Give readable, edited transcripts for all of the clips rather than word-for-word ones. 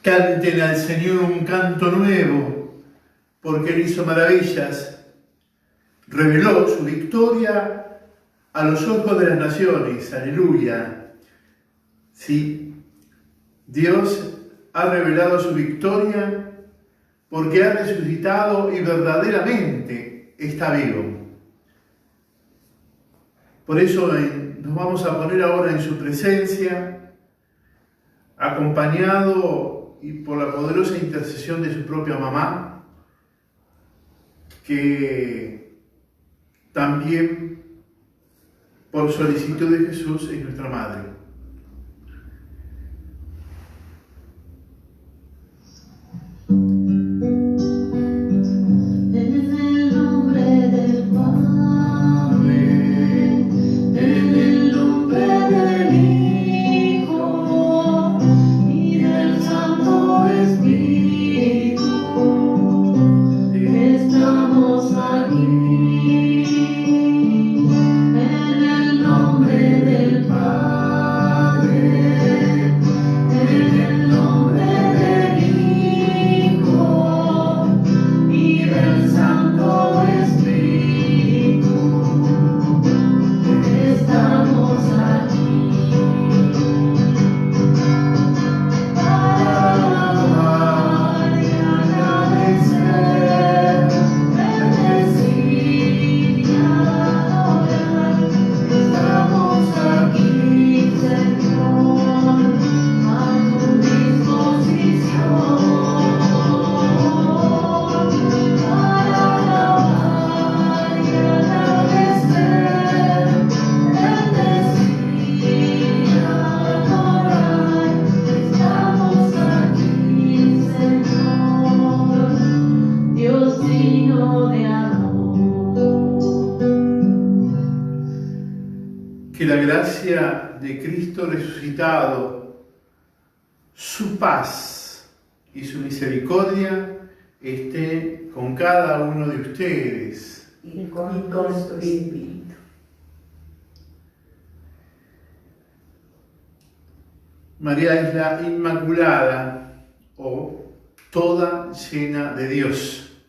Canten al Señor un canto nuevo, porque Él hizo maravillas. Reveló su victoria a los ojos de las naciones. Aleluya. Sí, Dios ha revelado su victoria porque ha resucitado y verdaderamente está vivo. Por eso nos vamos a poner ahora en su presencia, acompañado y por la poderosa intercesión de su propia mamá, que también por solicitud de Jesús es nuestra madre. Que la gracia de Cristo resucitado, su paz y su misericordia esté con cada uno de ustedes. Y con tu espíritu. María es la Inmaculada o toda llena de Dios.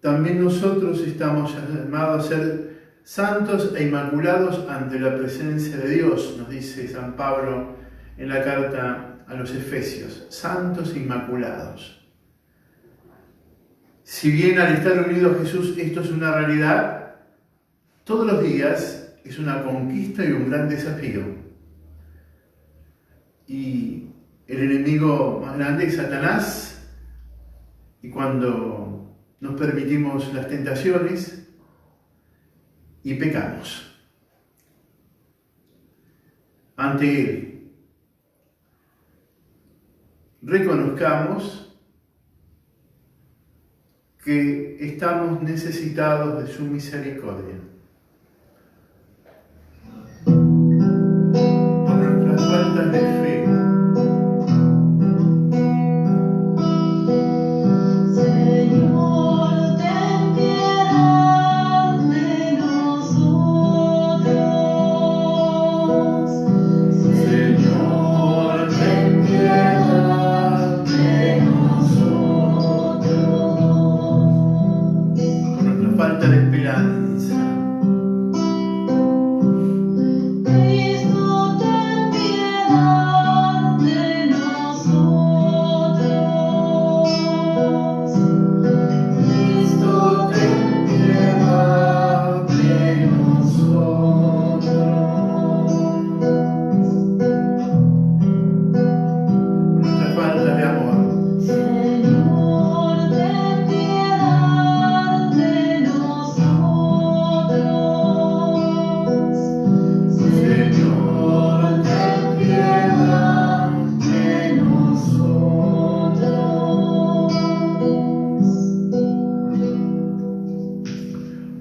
También nosotros estamos llamados a ser santos e inmaculados ante la presencia de Dios, nos dice San Pablo en la carta a los Efesios, santos e inmaculados. Si bien al estar unidos a Jesús esto es una realidad, todos los días es una conquista y un gran desafío. Y el enemigo más grande es Satanás, y cuando nos permitimos las tentaciones y pecamos ante Él, reconozcamos que estamos necesitados de su misericordia. Por nuestras faltas de fe.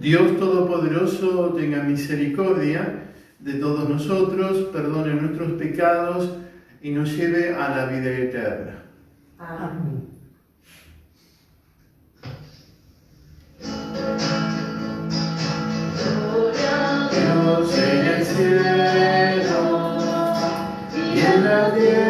Dios Todopoderoso tenga misericordia de todos nosotros, perdone nuestros pecados y nos lleve a la vida eterna. Amén. Gloria a Dios en el cielo y en la tierra.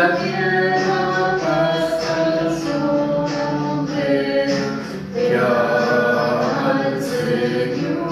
la tierra pasa su nombre, llama al Señor.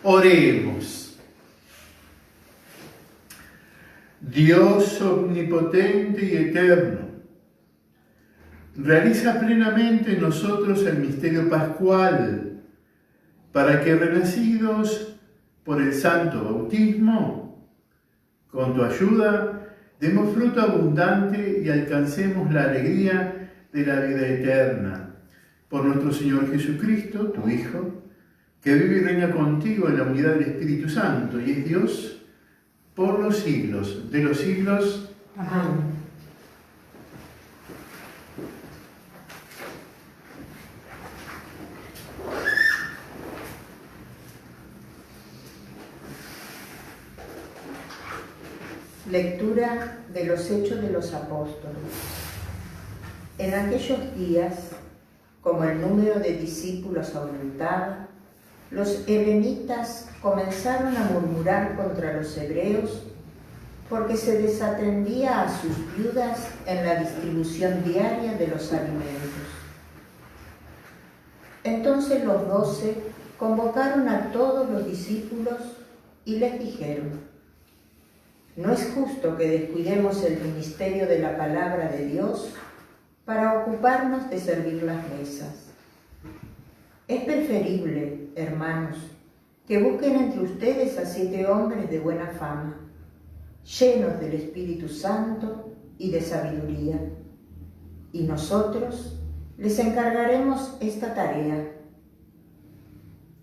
Oremos. Dios omnipotente y eterno, realiza plenamente en nosotros el misterio pascual, para que, renacidos por el santo bautismo, con tu ayuda, demos fruto abundante y alcancemos la alegría de la vida eterna. Por nuestro Señor Jesucristo, tu Hijo, que vive y reina contigo en la unidad del Espíritu Santo y es Dios por los siglos de los siglos. Amén. Lectura de los Hechos de los Apóstoles. En aquellos días, como el número de discípulos aumentaba, los helenitas comenzaron a murmurar contra los hebreos porque se desatendía a sus viudas en la distribución diaria de los alimentos. Entonces los 12 convocaron a todos los discípulos y les dijeron: no es justo que descuidemos el ministerio de la palabra de Dios para ocuparnos de servir las mesas. Es preferible, hermanos, que busquen entre ustedes a 7 hombres de buena fama, llenos del Espíritu Santo y de sabiduría, y nosotros les encargaremos esta tarea.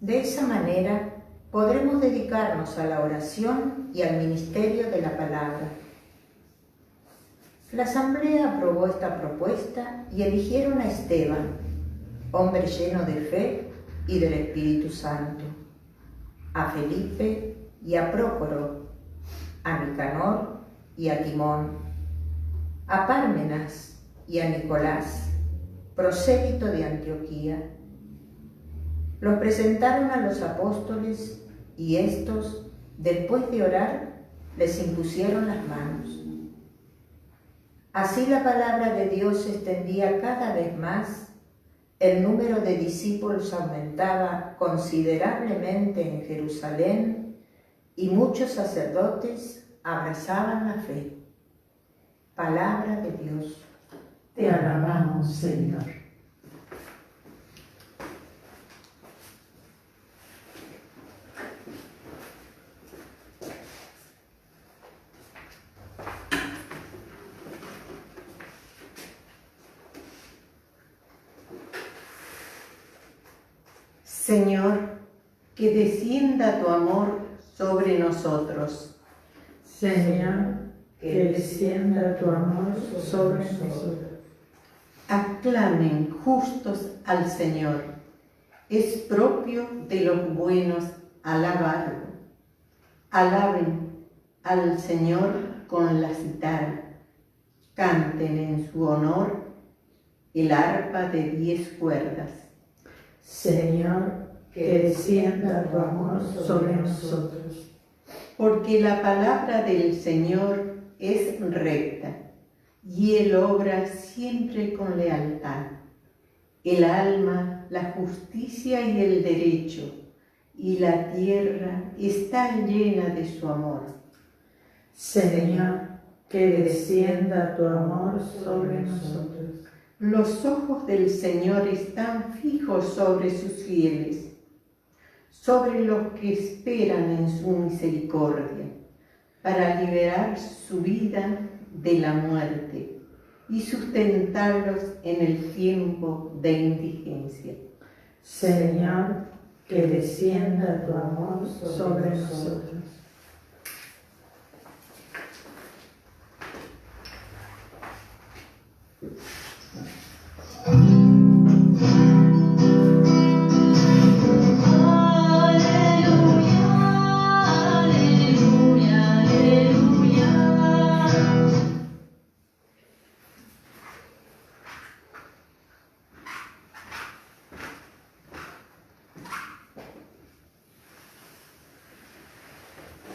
De esa manera podremos dedicarnos a la oración y al ministerio de la palabra. La asamblea aprobó esta propuesta y eligieron a Esteban, hombre lleno de fe y del Espíritu Santo, a Felipe y a Prócoro, a Nicanor y a Timón, a Pármenas y a Nicolás, prosélito de Antioquía. Los presentaron a los apóstoles y estos, después de orar, les impusieron las manos. Así la palabra de Dios se extendía cada vez más, el número de discípulos aumentaba considerablemente en Jerusalén y muchos sacerdotes abrazaban la fe. Palabra de Dios. Te alabamos, Señor. Señor, que descienda tu amor sobre nosotros. Señor, que descienda tu amor sobre nosotros. Aclamen justos al Señor. Es propio de los buenos alabarlo. Alaben al Señor con la cítara. Canten en su honor el arpa de 10 cuerdas. Señor, que descienda tu amor sobre nosotros. Porque la palabra del Señor es recta, y Él obra siempre con lealtad. El alma, la justicia y el derecho, y la tierra está llena de su amor. Señor, que descienda tu amor sobre nosotros. Los ojos del Señor están fijos sobre sus fieles, sobre los que esperan en su misericordia, para liberar su vida de la muerte y sustentarlos en el tiempo de indigencia. Señor, que descienda tu amor sobre nosotros.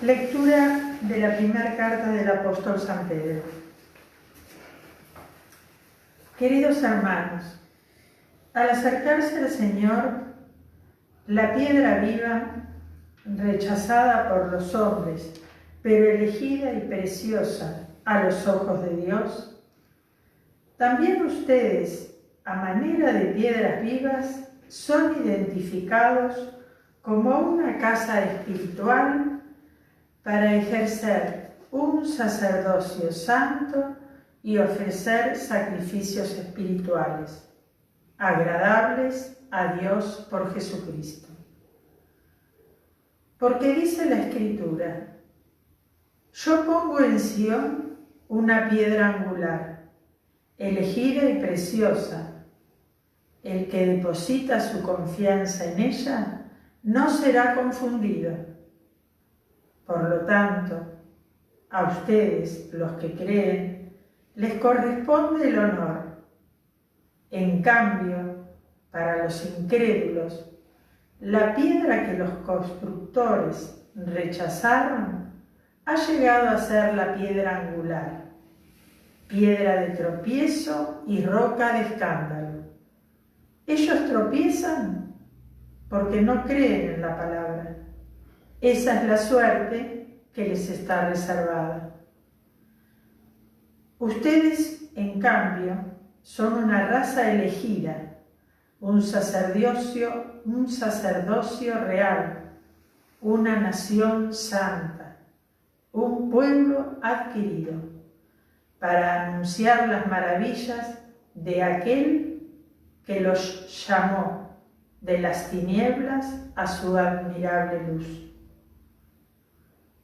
Lectura de la primera carta del apóstol San Pedro. Queridos hermanos, al acercarse al Señor, la piedra viva, rechazada por los hombres, pero elegida y preciosa a los ojos de Dios, también ustedes, a manera de piedras vivas, son identificados como una casa espiritual para ejercer un sacerdocio santo y ofrecer sacrificios espirituales, agradables a Dios por Jesucristo. Porque dice la Escritura: yo pongo en Sión una piedra angular, elegida y preciosa. El que deposita su confianza en ella no será confundido. Por lo tanto, a ustedes, los que creen, les corresponde el honor. En cambio, para los incrédulos, la piedra que los constructores rechazaron ha llegado a ser la piedra angular, piedra de tropiezo y roca de escándalo. Ellos tropiezan porque no creen en la palabra. Esa es la suerte que les está reservada. Ustedes, en cambio, son una raza elegida, un sacerdocio real, una nación santa, un pueblo adquirido, para anunciar las maravillas de aquel que los llamó de las tinieblas a su admirable luz.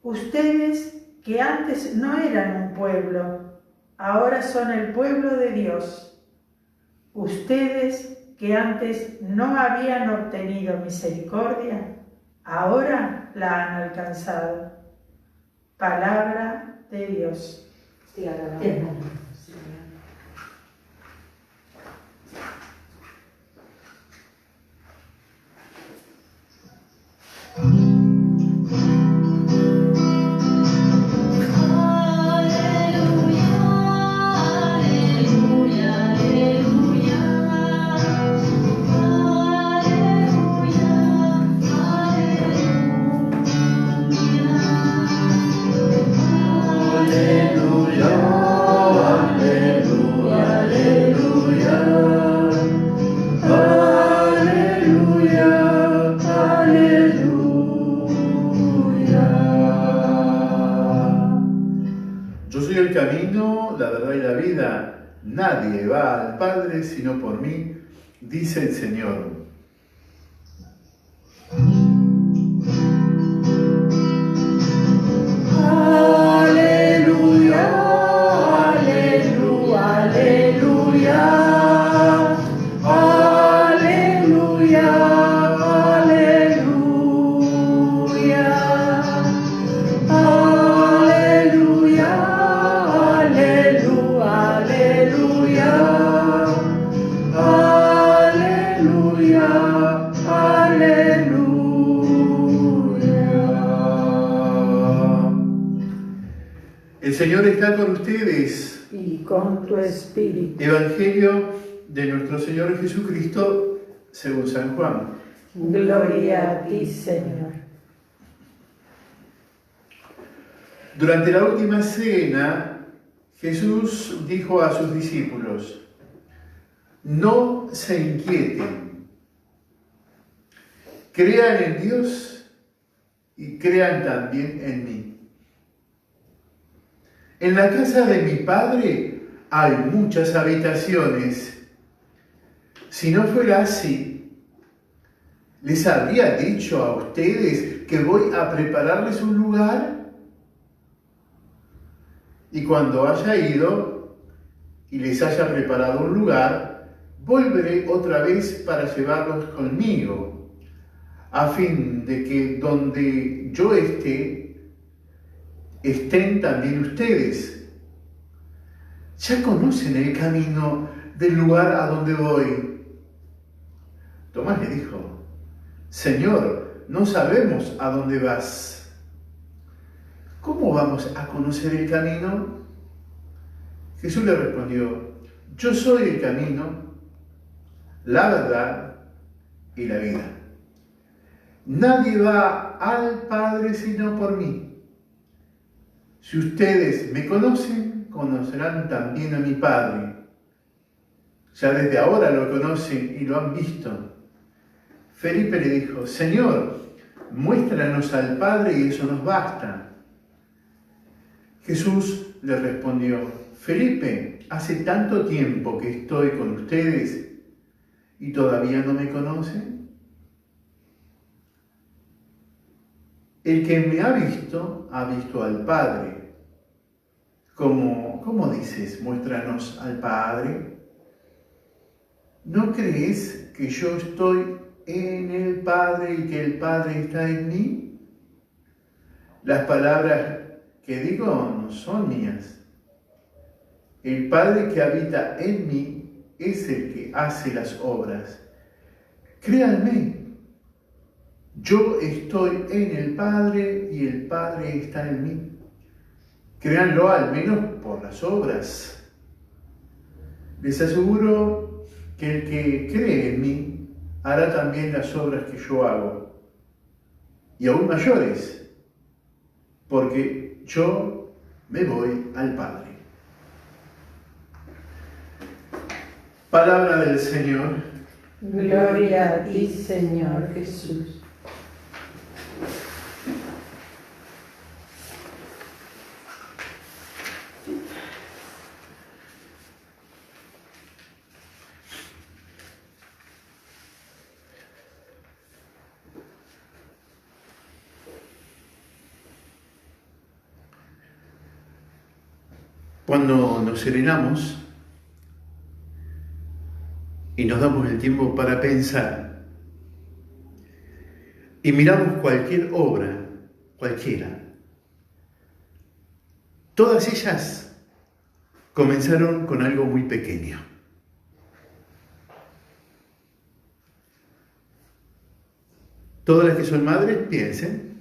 Ustedes, que antes no eran un pueblo, ahora son el pueblo de Dios. Ustedes, que antes no habían obtenido misericordia, ahora la han alcanzado. Palabra de Dios. Te alabamos. Nadie va al Padre sino por mí, dice el Señor. Aleluya, aleluya, aleluya, aleluya, aleluya, aleluya, aleluya. El Señor está con ustedes. Y con tu espíritu. Evangelio de nuestro Señor Jesucristo según San Juan. Gloria a ti, Señor. Durante la última cena, Jesús dijo a sus discípulos: no se inquieten, crean en Dios y crean también en mí. En la casa de mi Padre hay muchas habitaciones. Si no fuera así, ¿les habría dicho a ustedes que voy a prepararles un lugar? Y cuando haya ido y les haya preparado un lugar, volveré otra vez para llevarlos conmigo, a fin de que donde yo esté, estén también ustedes. Ya conocen el camino del lugar a donde voy. Tomás le dijo: Señor, no sabemos a dónde vas. ¿cómo vamos a conocer el camino? Jesús le respondió, yo soy el camino, la verdad y la vida. Nadie va al Padre sino por mí. Si ustedes me conocen, conocerán también a mi Padre. Ya desde ahora lo conocen y lo han visto. Felipe le dijo, Señor, muéstranos al Padre y eso nos basta. Jesús le respondió, Felipe, hace tanto tiempo que estoy con ustedes y todavía no me conocen. El que me ha visto al Padre. ¿Cómo dices, muéstranos al Padre? ¿No crees que yo estoy en el Padre y que el Padre está en mí? Las palabras que digo no son mías. El Padre que habita en mí es el que hace las obras. Créanme, yo estoy en el Padre y el Padre está en mí. Créanlo al menos por las obras. Les aseguro que el que cree en mí hará también las obras que yo hago, y aún mayores, porque yo me voy al Padre. Palabra del Señor. Gloria a ti, Señor Jesús. Cuando nos serenamos y nos damos el tiempo para pensar y miramos cualquier obra, cualquiera, todas ellas comenzaron con algo muy pequeño. Todas las que son madres piensen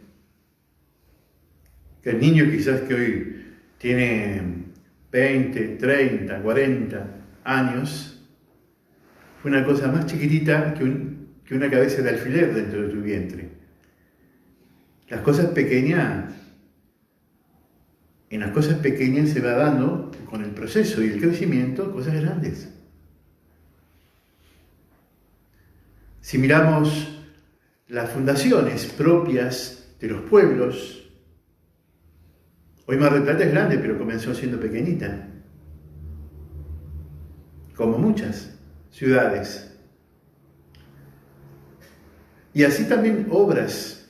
que el niño quizás que hoy tiene 20, 30, 40 años, fue una cosa más chiquitita que una cabeza de alfiler dentro de tu vientre. Las cosas pequeñas, en las cosas pequeñas se va dando con el proceso y el crecimiento cosas grandes. Si miramos las fundaciones propias de los pueblos, hoy Mar del Plata es grande, pero comenzó siendo pequeñita, como muchas ciudades. Y así también obras,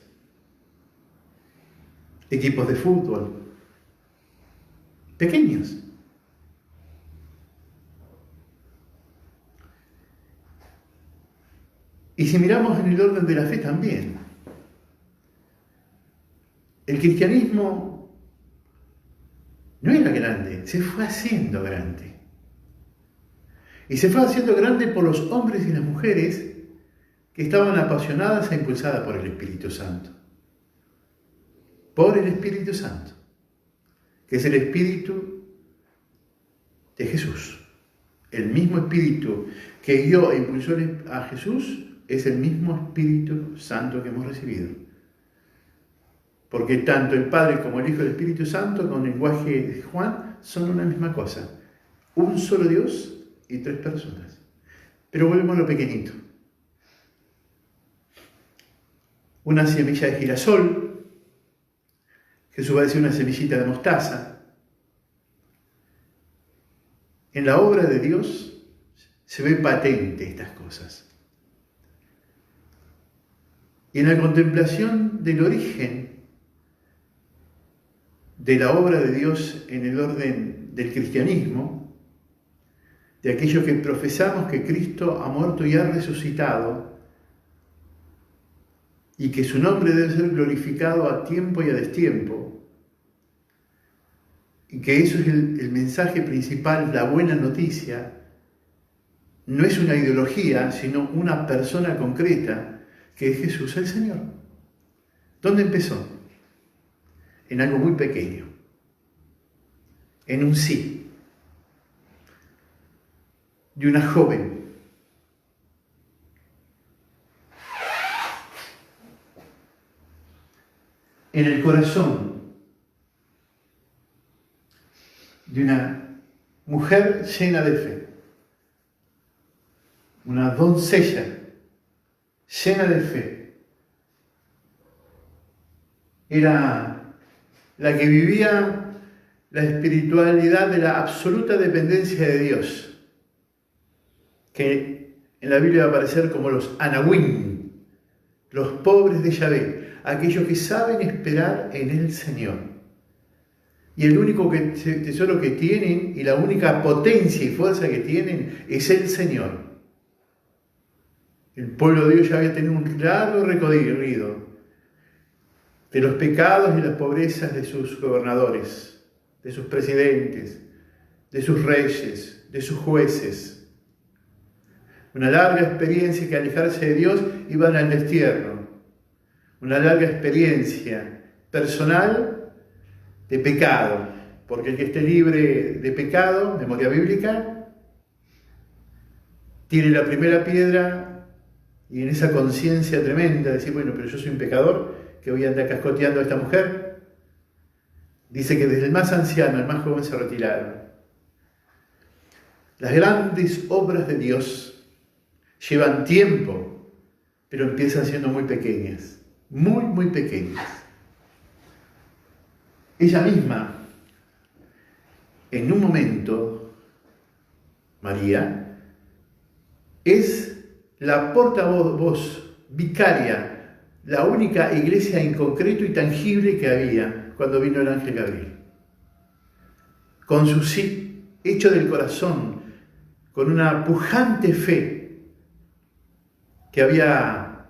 equipos de fútbol, pequeños. Y si miramos en el orden de la fe también, el cristianismo no era grande, se fue haciendo grande. Y se fue haciendo grande por los hombres y las mujeres que estaban apasionadas e impulsadas por el Espíritu Santo. Por el Espíritu Santo, que es el Espíritu de Jesús. El mismo Espíritu que guió e impulsó a Jesús es el mismo Espíritu Santo que hemos recibido. Porque tanto el Padre como el Hijo y el Espíritu Santo, con el lenguaje de Juan, son una misma cosa. Un solo Dios y tres personas. Pero volvemos a lo pequeñito. Una semilla de girasol, Jesús va a decir una semillita de mostaza. En la obra de Dios se ve patente estas cosas. Y en la contemplación del origen de la obra de Dios en el orden del cristianismo, de aquellos que profesamos que Cristo ha muerto y ha resucitado, y que su nombre debe ser glorificado a tiempo y a destiempo, y que eso es el mensaje principal, la buena noticia, no es una ideología, sino una persona concreta, que es Jesús el Señor. ¿Dónde empezó? en algo muy pequeño, en un sí, de una joven en el corazón de una mujer llena de fe, una doncella llena de fe. Era la que vivía la espiritualidad de la absoluta dependencia de Dios, que en la Biblia va a aparecer como los anahuim, los pobres de Yahvé, aquellos que saben esperar en el Señor. Y el único tesoro que tienen y la única potencia y fuerza que tienen es el Señor. El pueblo de Dios ya había tenido un largo recorrido de los pecados y las pobrezas de sus gobernadores, de sus presidentes, de sus reyes, de sus jueces. Una larga experiencia que alejarse de Dios iban al destierro. Una larga experiencia personal de pecado, porque el que esté libre de pecado, memoria bíblica, tire la primera piedra y en esa conciencia tremenda de decir, bueno, pero yo soy un pecador, que voy a andar cascoteando a esta mujer. Dice que desde el más anciano al más joven se retiraron. Las grandes obras de Dios llevan tiempo, pero empiezan siendo muy pequeñas, muy, muy pequeñas. Ella misma, en un momento, María, es la portavoz vicaria, la única iglesia en concreto y tangible que había cuando vino el ángel Gabriel. Con su sí, hecho del corazón, con una pujante fe que había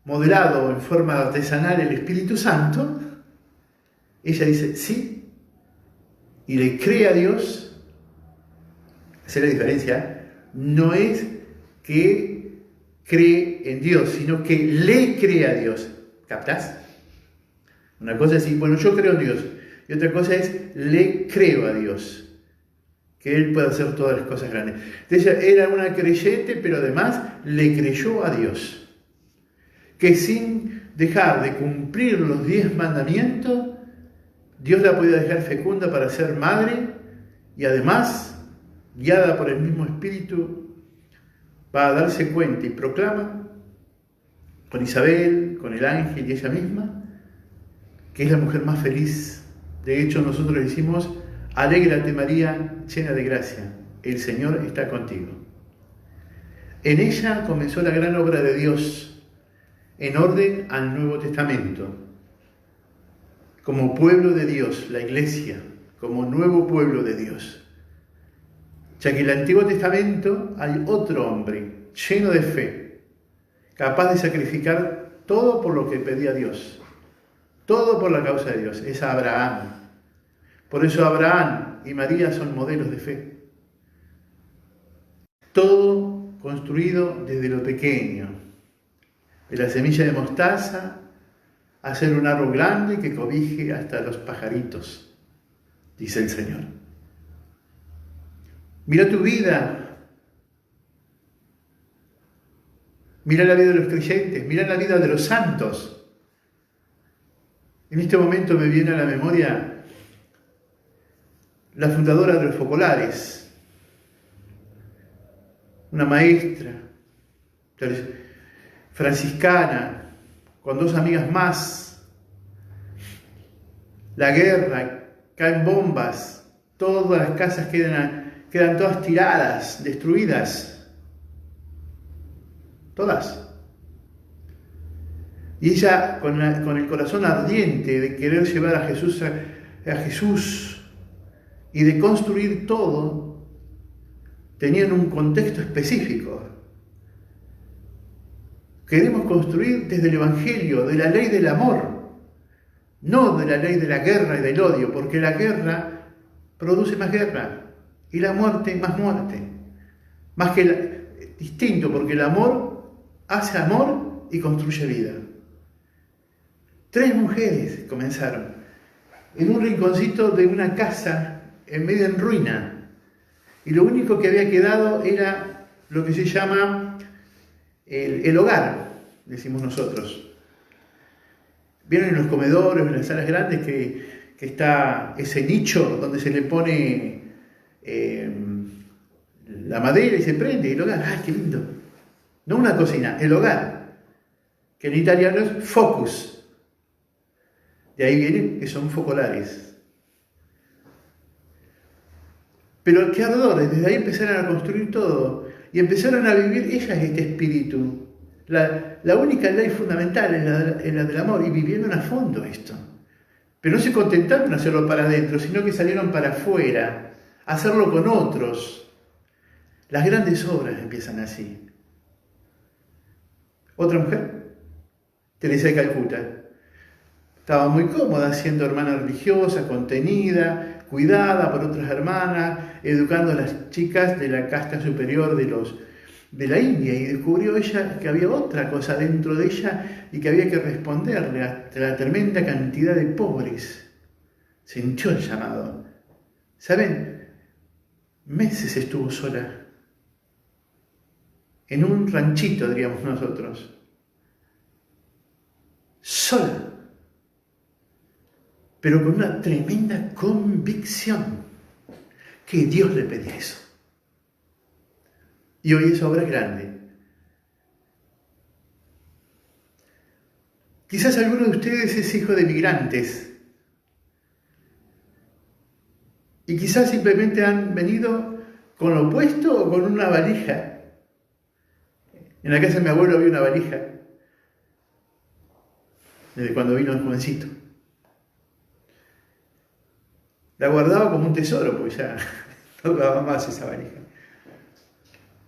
modelado en forma artesanal el Espíritu Santo, ella dice sí y le cree a Dios. Esa es la diferencia. No es que cree en Dios, sino que le cree a Dios. ¿Captás? Una cosa es decir, bueno, yo creo en Dios. Y otra cosa es, le creo a Dios. Que Él puede hacer todas las cosas grandes. Entonces ella era una creyente, pero además le creyó a Dios. Que sin dejar de cumplir los 10 mandamientos, Dios la podía dejar fecunda para ser madre y además, guiada por el mismo Espíritu, va a darse cuenta y proclama con Isabel, con el ángel y ella misma, que es la mujer más feliz. De hecho, nosotros le decimos, alégrate María, llena de gracia, el Señor está contigo. En ella comenzó la gran obra de Dios, en orden al Nuevo Testamento. Como pueblo de Dios, la Iglesia, como nuevo pueblo de Dios. Ya que en el Antiguo Testamento hay otro hombre lleno de fe, capaz de sacrificar todo por lo que pedía Dios, todo por la causa de Dios, es Abraham. Por eso Abraham y María son modelos de fe. Todo construido desde lo pequeño, de la semilla de mostaza a hacer un árbol grande que cobije hasta los pajaritos, dice el Señor. Mira tu vida, mira la vida de los creyentes, mira la vida de los santos. En este momento me viene a la memoria la fundadora de los focolares, una maestra franciscana, con 2 amigas más. La guerra, caen bombas, todas las casas quedan todas tiradas, destruidas. Todas. Y ella, con el corazón ardiente de querer llevar a Jesús y de construir todo, tenían un contexto específico. Queremos construir desde el Evangelio, de la ley del amor, no de la ley de la guerra y del odio, porque la guerra produce más guerra y la muerte más muerte. Distinto, porque el amor hace amor y construye vida. 3 mujeres comenzaron en un rinconcito de una casa en medio en ruina. Y lo único que había quedado era lo que se llama el hogar, decimos nosotros. Vieron en los comedores, en las salas grandes, que está ese nicho donde se le pone la madera y se prende el hogar. ¡Ay, qué lindo! No una cocina, el hogar, que en italiano es focus. De ahí viene que son focolares. Pero qué ardores, desde ahí empezaron a construir todo y empezaron a vivir ellas este espíritu. La única ley fundamental es la del amor, y vivieron a fondo esto. Pero no se contentaron en hacerlo para adentro, sino que salieron para afuera, a hacerlo con otros. Las grandes obras empiezan así. Otra mujer, Teresa de Calcuta, estaba muy cómoda siendo hermana religiosa, contenida, cuidada por otras hermanas, educando a las chicas de la casta superior de la India, y descubrió ella que había otra cosa dentro de ella y que había que responderle a la tremenda cantidad de pobres. Sintió el llamado. ¿Saben? Meses estuvo sola, en un ranchito, diríamos nosotros, sola, pero con una tremenda convicción que Dios le pedía eso. Y hoy esa obra es grande. Quizás alguno de ustedes es hijo de migrantes. Y quizás simplemente han venido con lo opuesto o con una valija. En la casa de mi abuelo había una valija. Desde cuando vino el jovencito. La guardaba como un tesoro, porque ya no daba más esa valija.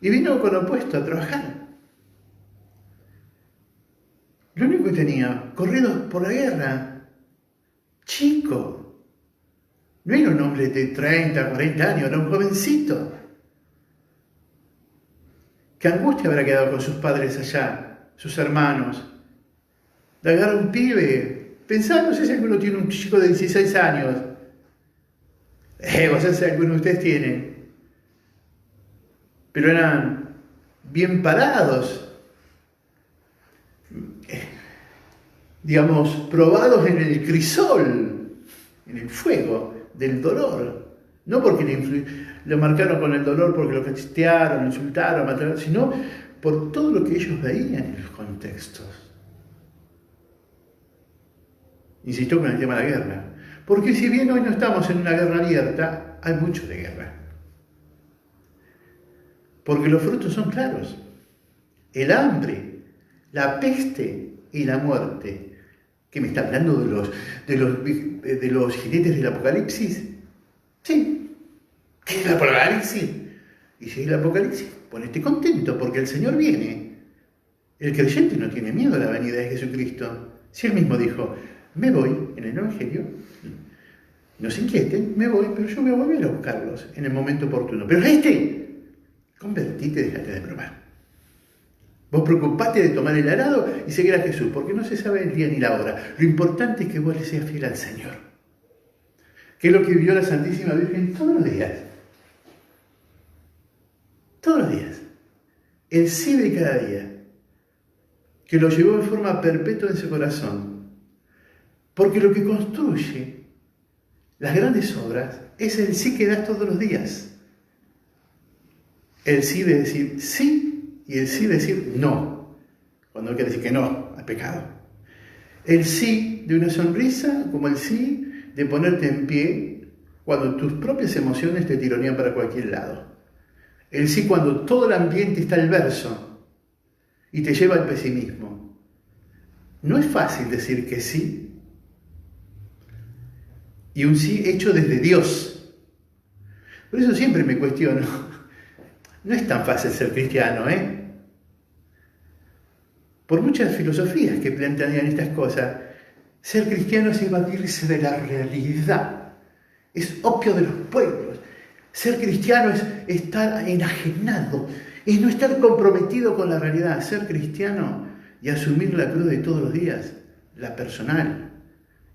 Y vino con opuesto a trabajar. Lo único que tenía, corridos por la guerra, chico. No era un hombre de 30, 40 años, era un jovencito. Qué angustia habrá quedado con sus padres allá, sus hermanos. De agarrar un pibe, pensá, no sé si alguno tiene un chico de 16 años. Vos sabés si alguno de ustedes tiene. Pero eran bien parados, digamos, probados en el crisol, en el fuego del dolor. No porque lo marcaron con el dolor porque lo cachetearon, lo insultaron, mataron, sino por todo lo que ellos veían en los contextos. Insistió con el tema de la guerra. Porque si bien hoy no estamos en una guerra abierta, hay mucho de guerra. Porque los frutos son claros. El hambre, la peste y la muerte. ¿Qué me está hablando de los jinetes del Apocalipsis? Sí. ¿Qué es el Apocalipsis? Y si es el Apocalipsis, ponete contento porque el Señor viene. El creyente no tiene miedo a la venida de Jesucristo. Si Él mismo dijo, me voy en el Evangelio, no se inquieten, me voy, pero yo voy a volver a buscarlos en el momento oportuno. Pero convertite y déjate de probar. Vos preocupate de tomar el arado y seguir a Jesús, porque no se sabe el día ni la hora. Lo importante es que vos le seas fiel al Señor. Que es lo que vivió la Santísima Virgen todos los días. Todos los días. El sí de cada día. Que lo llevó en forma perpetua en su corazón. Porque lo que construye las grandes obras es el sí que das todos los días. El sí de decir sí y el sí de decir no, cuando hay que decir que no al pecado. El sí de una sonrisa como el sí de ponerte en pie cuando tus propias emociones te tironean para cualquier lado. El sí cuando todo el ambiente está adverso y te lleva al pesimismo. No es fácil decir que sí. Y un sí hecho desde Dios. Por eso siempre me cuestiono. No es tan fácil ser cristiano, Por muchas filosofías que plantean estas cosas, ser cristiano es evadirse de la realidad. Es opio de los pueblos. Ser cristiano es estar enajenado, es no estar comprometido con la realidad. Ser cristiano y asumir la cruz de todos los días, la personal,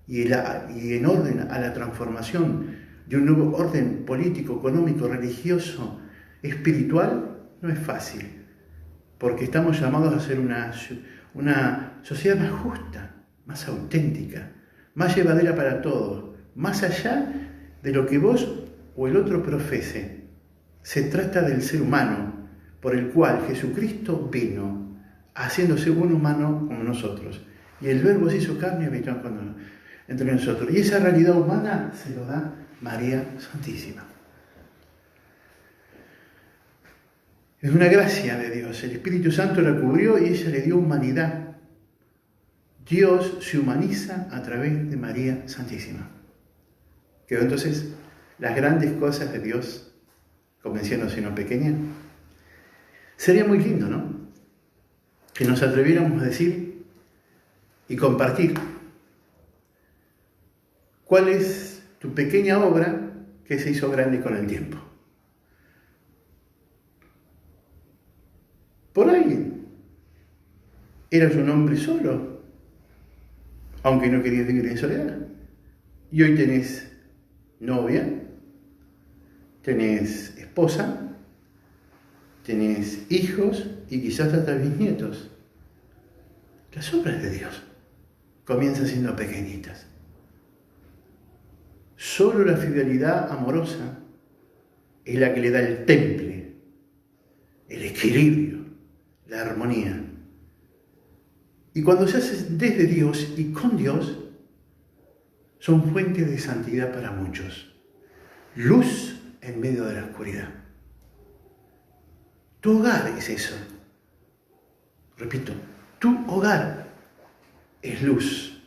y en orden a la transformación de un nuevo orden político, económico, religioso, espiritual, no es fácil, porque estamos llamados a ser una sociedad más justa, más auténtica, más llevadera para todos, más allá de lo que vos o el otro profese. Se trata del ser humano, por el cual Jesucristo vino, haciéndose un humano como nosotros. Y el Verbo se hizo carne y habitó entre nosotros. Y esa realidad humana se lo da María Santísima. Es una gracia de Dios. El Espíritu Santo la cubrió y ella le dio humanidad. Dios se humaniza a través de María Santísima. Quedó entonces las grandes cosas de Dios, convenciéndose no pequeña. Sería muy lindo, ¿no? Que nos atreviéramos a decir y compartir cuál es tu pequeña obra que se hizo grande con el tiempo. Por ahí eras un hombre solo, aunque no querías vivir en soledad. Y hoy tenés novia, tenés esposa, tenés hijos y quizás hasta bisnietos. Las obras de Dios comienzan siendo pequeñitas. Solo la fidelidad amorosa es la que le da el temple, el equilibrio, la armonía. Y cuando se hace desde Dios y con Dios, son fuentes de santidad para muchos. Luz en medio de la oscuridad. Tu hogar es eso. Repito, tu hogar es luz.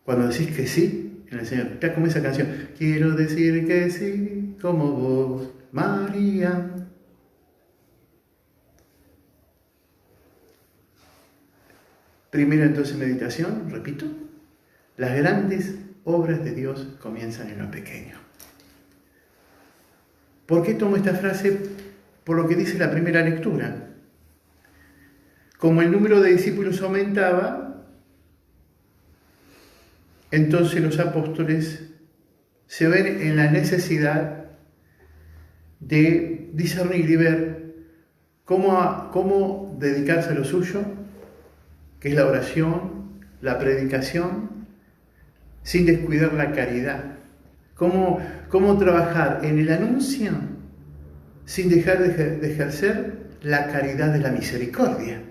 Cuando decís que sí en el Señor, está como esa canción. Quiero decir que sí, como vos, María. Primero entonces meditación, repito. Las grandes obras de Dios comienzan en lo pequeño. ¿Por qué tomo esta frase? Por lo que dice la primera lectura. Como el número de discípulos aumentaba, entonces los apóstoles se ven en la necesidad de discernir y ver cómo dedicarse a lo suyo, que es la oración, la predicación, sin descuidar la caridad. Cómo trabajar en el anuncio sin dejar de ejercer la caridad de la misericordia.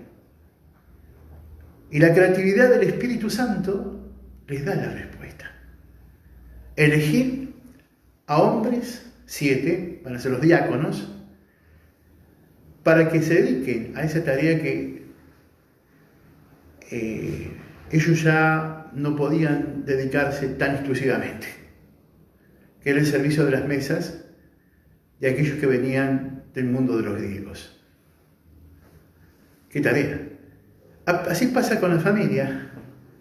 Y la creatividad del Espíritu Santo les da la respuesta. Elegir a hombres, 7, van a ser los diáconos, para que se dediquen a esa tarea que ellos ya no podían dedicarse tan exclusivamente, que era el servicio de las mesas de aquellos que venían del mundo de los griegos. ¿Qué tarea? Así pasa con la familia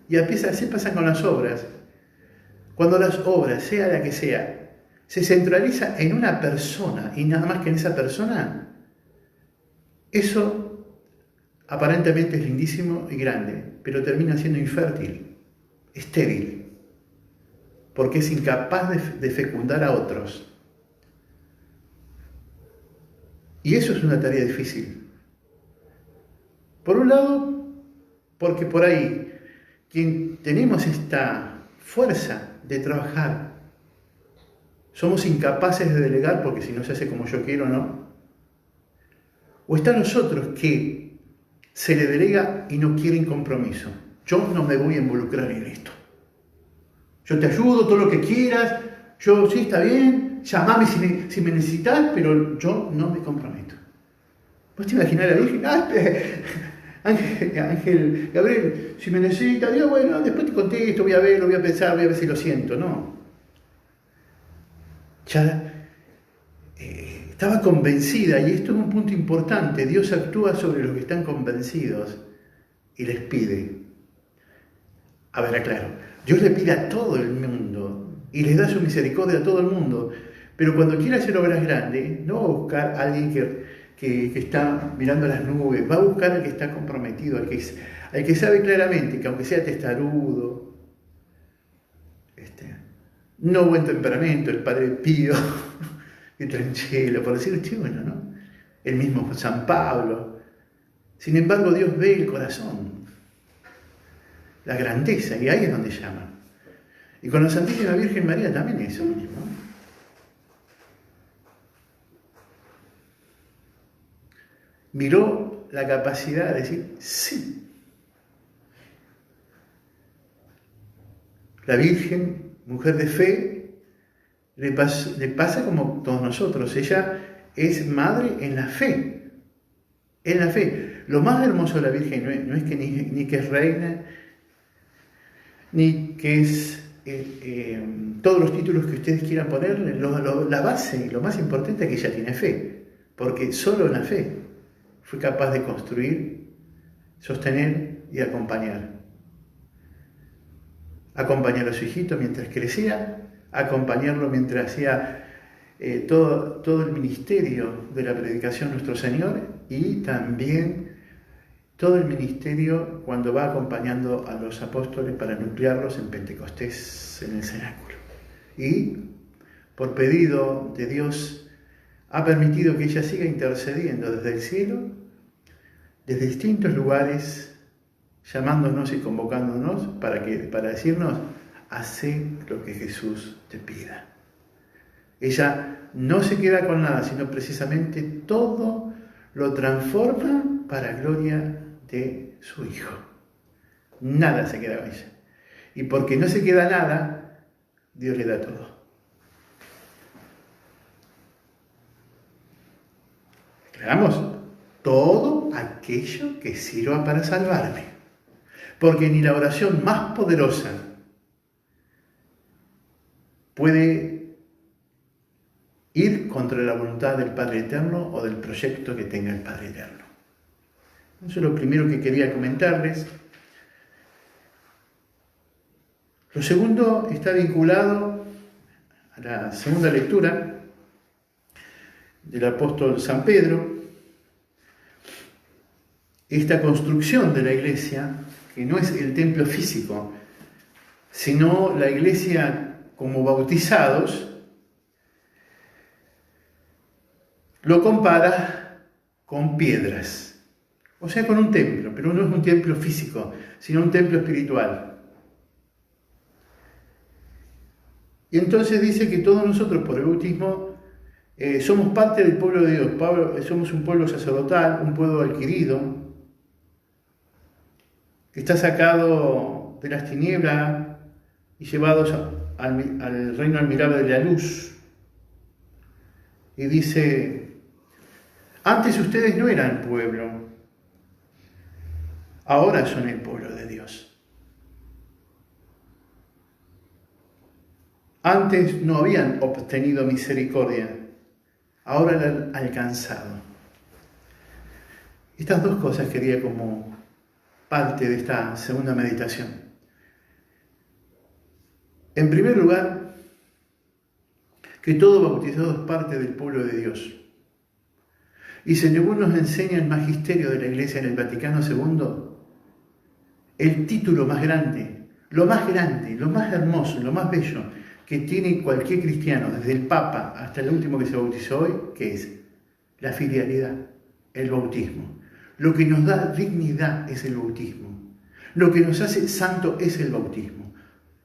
y así pasa con las obras. Cuando las obras, sea la que sea, se centraliza en una persona y nada más que en esa persona, eso aparentemente es lindísimo y grande, pero termina siendo infértil, estéril, porque es incapaz de fecundar a otros. Y eso es una tarea difícil. Por un lado, porque por ahí, quien tenemos esta fuerza de trabajar, somos incapaces de delegar porque si no se hace como yo quiero, ¿no? O están nosotros que se le delega y no quieren compromiso. Yo no me voy a involucrar en esto. Yo te ayudo, todo lo que quieras, yo sí, está bien, llamame si me necesitas, pero yo no me comprometo. ¿Vos te imaginás a la Virgen? Ángel Gabriel, si me necesitas, digo, bueno, después te contesto, voy a ver, lo voy a pensar, voy a ver si lo siento. No. Ya estaba convencida, y esto es un punto importante, Dios actúa sobre los que están convencidos y les pide. A ver, aclaro, Dios le pide a todo el mundo y les da su misericordia a todo el mundo, pero cuando quiere hacer obras grandes, no va a buscar a alguien que está mirando las nubes, va a buscar al que está comprometido, al que sabe claramente que aunque sea testarudo, no buen temperamento, el padre Pío, Pietrangelo, por decirte uno, ¿no? El mismo San Pablo. Sin embargo, Dios ve el corazón, la grandeza, y ahí es donde llama. Y con la Santísima Virgen María también es eso mismo. Miró la capacidad de decir sí. La Virgen, mujer de fe, le pasa como todos nosotros. Ella es madre en la fe. En la fe. Lo más hermoso de la Virgen no es que ni que es reina, ni que es todos los títulos que ustedes quieran ponerle. La base, lo más importante es que ella tiene fe. Porque solo en la fe fue capaz de construir, sostener y acompañar. Acompañar a su hijito mientras crecía, acompañarlo mientras hacía todo el ministerio de la predicación Nuestro Señor, y también todo el ministerio cuando va acompañando a los apóstoles para nuclearlos en Pentecostés, en el cenáculo. Y por pedido de Dios ha permitido que ella siga intercediendo desde el cielo, desde distintos lugares, llamándonos y convocándonos para decirnos: hacé lo que Jesús te pida. Ella no se queda con nada, sino precisamente todo lo transforma para gloria de su Hijo. Nada se queda con ella. Y porque no se queda nada, Dios le da todo. Aclaramos, todo aquello que sirva para salvarme. Porque ni la oración más poderosa puede ir contra la voluntad del Padre Eterno o del proyecto que tenga el Padre Eterno. Eso es lo primero que quería comentarles. Lo segundo está vinculado a la segunda lectura del apóstol San Pedro. Esta construcción de la iglesia, que no es el templo físico, sino la iglesia como bautizados, lo compara con piedras. O sea, con un templo, pero no es un templo físico, sino un templo espiritual. Y entonces dice que todos nosotros, por el bautismo, somos parte del pueblo de Dios. Somos un pueblo sacerdotal, un pueblo adquirido, que está sacado de las tinieblas y llevados al reino admirable de la luz. Y dice: antes ustedes no eran pueblo, ahora son el pueblo de Dios. Antes no habían obtenido misericordia, ahora la han alcanzado. Estas dos cosas quería como parte de esta segunda meditación. En primer lugar, que todo bautizado es parte del pueblo de Dios. Y según nos enseña el magisterio de la Iglesia en el Vaticano II, el título más grande, lo más hermoso, lo más bello que tiene cualquier cristiano, desde el Papa hasta el último que se bautizó hoy, que es la filialidad, el bautismo. Lo que nos da dignidad es el bautismo. Lo que nos hace santo es el bautismo.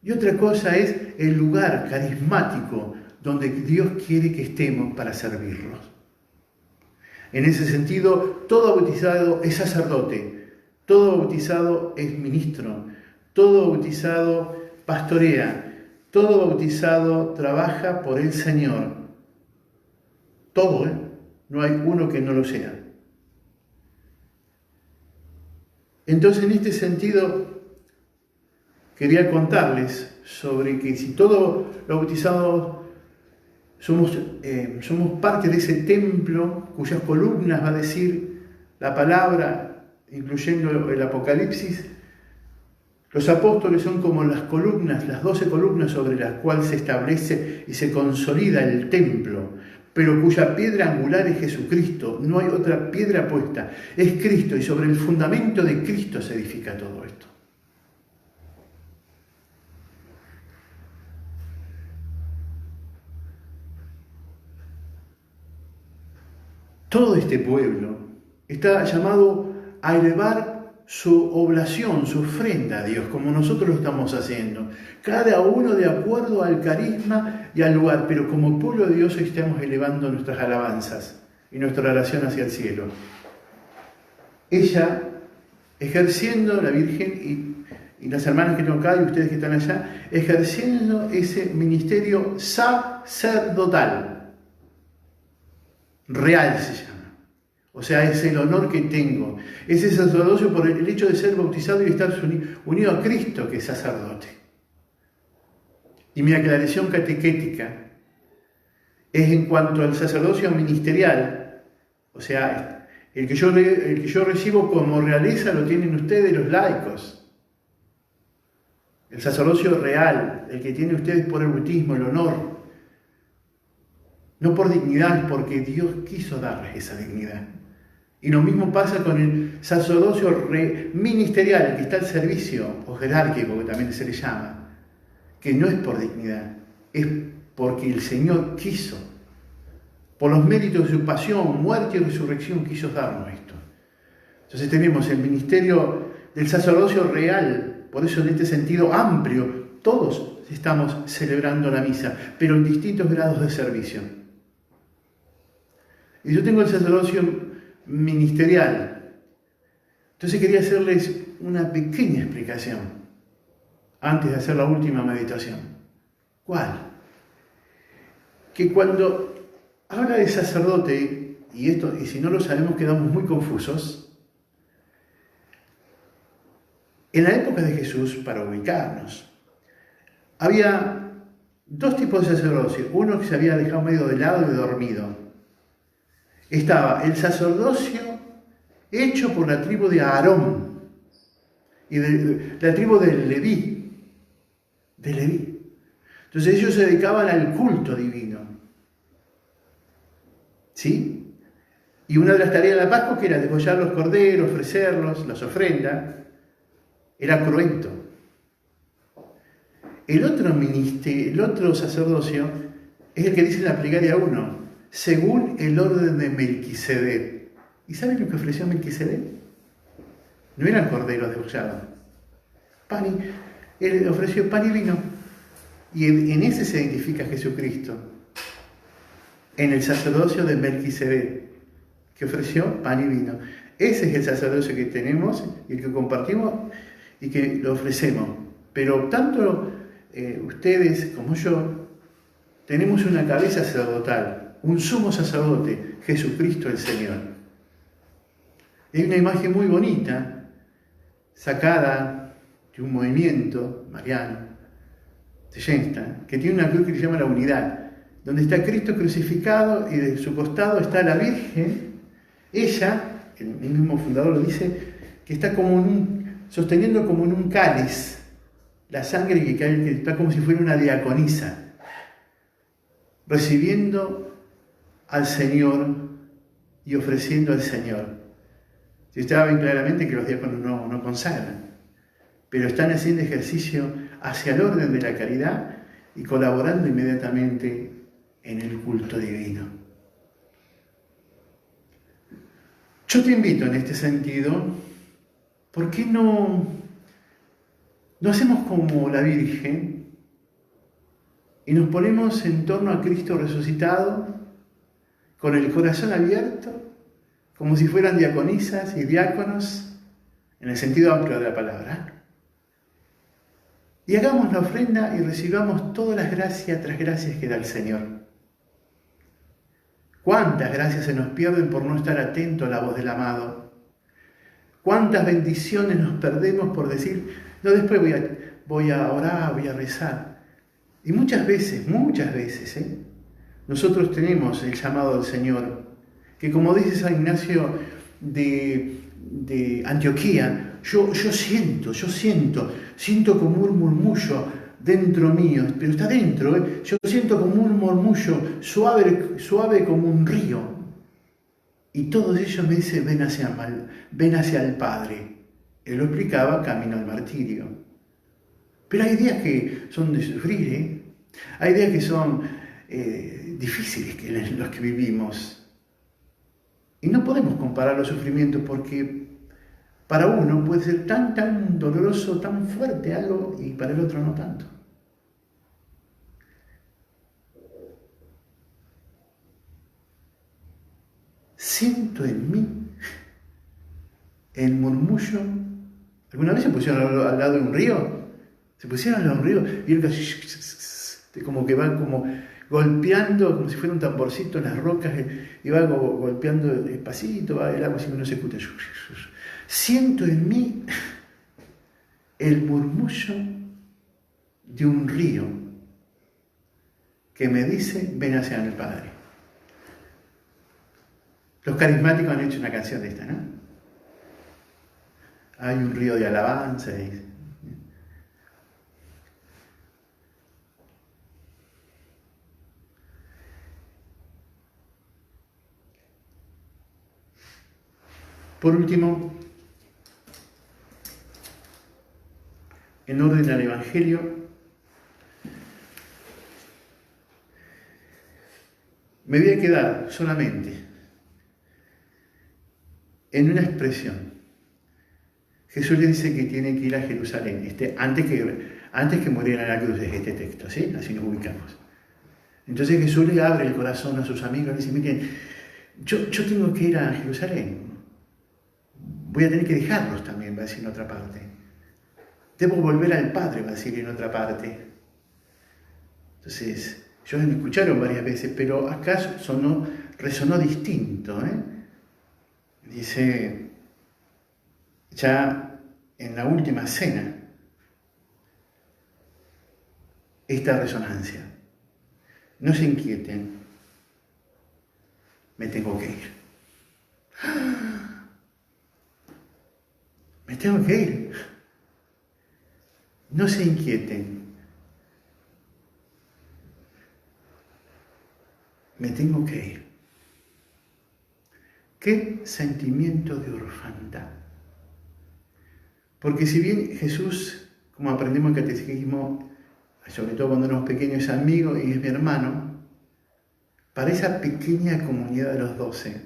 Y otra cosa es el lugar carismático donde Dios quiere que estemos para servirlos. En ese sentido, todo bautizado es sacerdote, todo bautizado es ministro, todo bautizado pastorea, todo bautizado trabaja por el Señor. Todo, no hay uno que no lo sea. Entonces, en este sentido, quería contarles sobre que si todos los bautizados somos parte de ese templo cuyas columnas va a decir la palabra, incluyendo el Apocalipsis, los apóstoles son como las columnas, las 12 columnas sobre las cuales se establece y se consolida el templo, pero cuya piedra angular es Jesucristo, no hay otra piedra puesta, es Cristo, y sobre el fundamento de Cristo se edifica todo esto. todo este pueblo está llamado a elevar su oblación, su ofrenda a Dios, como nosotros lo estamos haciendo. Cada uno de acuerdo al carisma y al lugar, pero como pueblo de Dios estamos elevando nuestras alabanzas y nuestra oración hacia el cielo. Ella, ejerciendo, la Virgen y las hermanas que tengo acá y ustedes que están allá, ejerciendo ese ministerio sacerdotal, real se llama. O sea, es el honor que tengo. Ese sacerdocio por el hecho de ser bautizado y estar unido a Cristo, que es sacerdote. Y mi aclaración catequética es en cuanto al sacerdocio ministerial, o sea, el que yo recibo como realeza lo tienen ustedes los laicos. El sacerdocio real, el que tienen ustedes por el bautismo, el honor. No por dignidad, porque Dios quiso darles esa dignidad. Y lo mismo pasa con el sacerdocio ministerial, el que está al servicio, o jerárquico, que también se le llama, que no es por dignidad, es porque el Señor quiso, por los méritos de su pasión, muerte y resurrección, quiso darnos esto. Entonces tenemos el ministerio del sacerdocio real, por eso en este sentido amplio, todos estamos celebrando la misa, pero en distintos grados de servicio. Y yo tengo el sacerdocio ministerial. Entonces quería hacerles una pequeña explicación antes de hacer la última meditación. ¿Cuál? Que cuando habla de sacerdote, y si no lo sabemos quedamos muy confusos, en la época de Jesús, para ubicarnos, había dos tipos de sacerdocio. Uno que se había dejado medio de lado y dormido. Estaba el sacerdocio hecho por la tribu de Aarón y de la tribu de Leví. Entonces ellos se dedicaban al culto divino. ¿Sí? Y una de las tareas de la Pascua, que era degollar los corderos, ofrecerlos, las ofrendas, era cruento. El otro sacerdocio es el que dice en la plegaria 1, según el orden de Melquisedec. ¿Y saben lo que ofreció Melquisedec? No eran corderos degollados. Él ofreció pan y vino. Y en ese se identifica Jesucristo. En el sacerdocio de Melquisedec, que ofreció pan y vino. Ese es el sacerdocio que tenemos y el que compartimos y que lo ofrecemos. Pero tanto ustedes como yo tenemos una cabeza sacerdotal, un sumo sacerdote, Jesucristo el Señor. Hay una imagen muy bonita, sacada de un movimiento mariano, de Shenstein, que tiene una cruz que se llama la unidad, donde está Cristo crucificado y de su costado está la Virgen. Ella, el mismo fundador lo dice, que está sosteniendo como en un cáliz la sangre que está como si fuera una diaconisa, recibiendo al Señor y ofreciendo al Señor. Si ustedes ven claramente que los diáconos no consagran, pero están haciendo ejercicio hacia el orden de la caridad y colaborando inmediatamente en el culto divino. Yo te invito en este sentido, ¿por qué no hacemos como la Virgen y nos ponemos en torno a Cristo resucitado, con el corazón abierto, como si fueran diaconisas y diáconos, en el sentido amplio de la palabra? Y hagamos la ofrenda y recibamos todas las gracias tras gracias que da el Señor. ¿Cuántas gracias se nos pierden por no estar atento a la voz del amado? ¿Cuántas bendiciones nos perdemos por decir, no, después voy a orar, voy a rezar? Y muchas veces, nosotros tenemos el llamado del Señor, que como dice San Ignacio de Antioquía, yo siento como un murmullo dentro mío, pero está dentro, yo siento como un murmullo suave como un río. Y todos ellos me dicen, ven hacia el Padre. Él lo explicaba camino al martirio. Pero hay días que son de sufrir, hay días que son difíciles los que vivimos. Y no podemos comparar los sufrimientos porque para uno puede ser tan doloroso, tan fuerte algo y para el otro no tanto. Siento en mí el murmullo. ¿Alguna vez se pusieron al lado de un río? Se pusieron al lado de un río y el como que va como golpeando, como si fuera un tamborcito en las rocas, y va golpeando despacito, va el agua así que no se escucha. Siento en mí el murmullo de un río que me dice, ven hacia el Padre. Los carismáticos han hecho una canción de esta, ¿no? Hay un río de alabanza. Por último, en orden al Evangelio, me voy a quedar solamente en una expresión. Jesús le dice que tiene que ir a Jerusalén, antes que muriera en la cruz, es este texto, ¿sí? Así nos ubicamos. Entonces Jesús le abre el corazón a sus amigos, le dice, miren, yo tengo que ir a Jerusalén, voy a tener que dejarlos también, va a decir en otra parte. Debo volver al Padre, va a decir en otra parte. Entonces, ellos me escucharon varias veces, pero acá resonó distinto, Dice, ya en la última cena, esta resonancia. No se inquieten, me tengo que ir. Me tengo que ir. No se inquieten. Me tengo que ir. Qué sentimiento de orfandad. Porque si bien Jesús, como aprendemos en catecismo, sobre todo cuando éramos pequeños, es amigo y es mi hermano, para esa pequeña comunidad de los 12,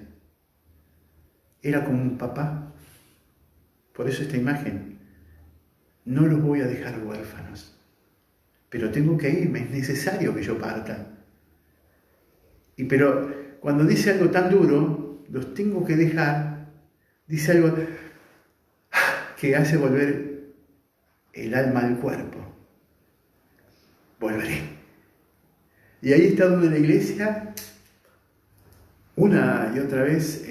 era como un papá. Por eso esta imagen, no los voy a dejar huérfanos, pero tengo que irme, es necesario que yo parta. Pero cuando dice algo tan duro, los tengo que dejar, dice algo que hace volver el alma al cuerpo. Volveré. Y ahí está donde la Iglesia, una y otra vez,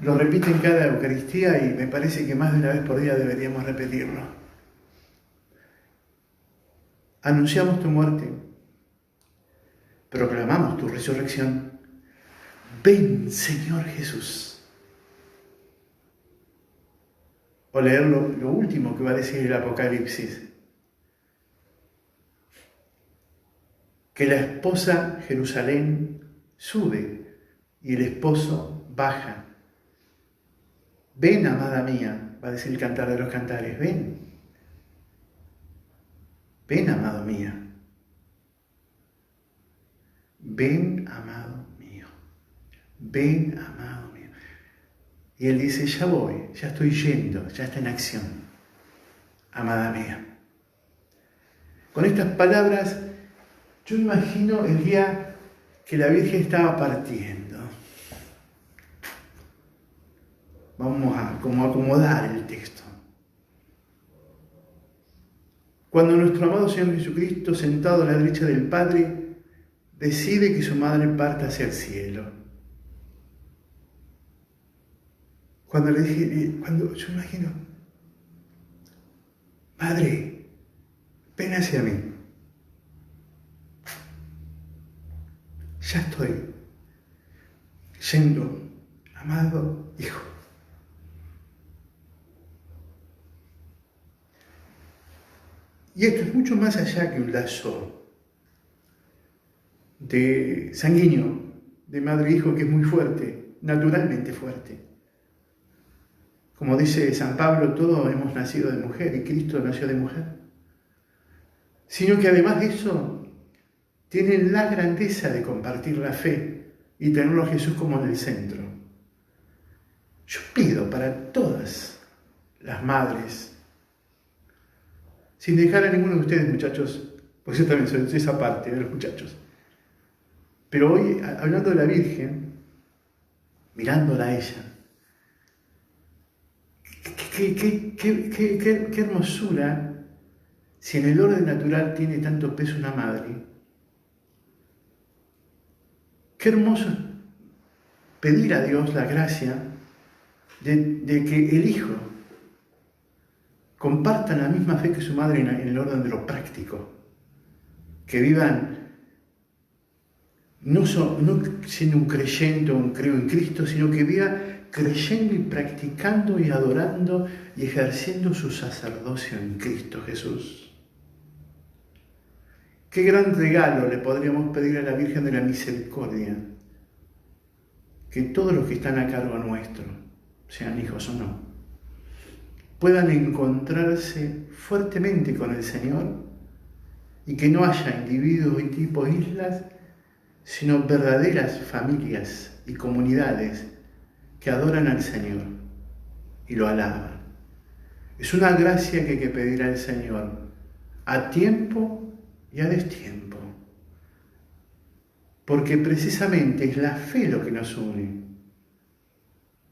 lo repite en cada Eucaristía y me parece que más de una vez por día deberíamos repetirlo. Anunciamos tu muerte, proclamamos tu resurrección. Ven, Señor Jesús. O leer lo último que va a decir el Apocalipsis. Que la esposa Jerusalén sube y el esposo baja. Ven, amada mía, va a decir el Cantar de los Cantares, ven. Ven, amado mío. Ven, amado mío. Ven, amado mío. Y él dice, ya voy, ya estoy yendo, ya está en acción, amada mía. Con estas palabras, yo imagino el día que la Virgen estaba partiendo. Vamos a como acomodar el texto. Cuando nuestro amado Señor Jesucristo, sentado a la derecha del Padre, decide que su madre parta hacia el cielo. Cuando yo imagino, Madre, ven hacia mí. Ya estoy yendo, amado Hijo. Y esto es mucho más allá que un lazo de sanguíneo, de madre e hijo, que es muy fuerte, naturalmente fuerte. Como dice San Pablo, todos hemos nacido de mujer y Cristo nació de mujer. Sino que además de eso, tienen la grandeza de compartir la fe y tenerlo a Jesús como en el centro. Yo pido para todas las madres, sin dejar a ninguno de ustedes, muchachos, porque yo también soy esa parte de los muchachos, pero hoy, hablando de la Virgen, mirándola a ella, qué hermosura, si en el orden natural tiene tanto peso una madre. Qué hermoso pedir a Dios la gracia de que el hijo comparta la misma fe que su madre en el orden de lo práctico, que vivan no siendo un creyente o un creo en Cristo, sino que viva creyendo y practicando y adorando y ejerciendo su sacerdocio en Cristo Jesús. Qué gran regalo le podríamos pedir a la Virgen de la Misericordia, que todos los que están a cargo nuestro, sean hijos o no, puedan encontrarse fuertemente con el Señor y que no haya individuos y tipo islas, sino verdaderas familias y comunidades que adoran al Señor y lo alaban. Es una gracia que hay que pedir al Señor a tiempo y a destiempo, porque precisamente es la fe lo que nos une.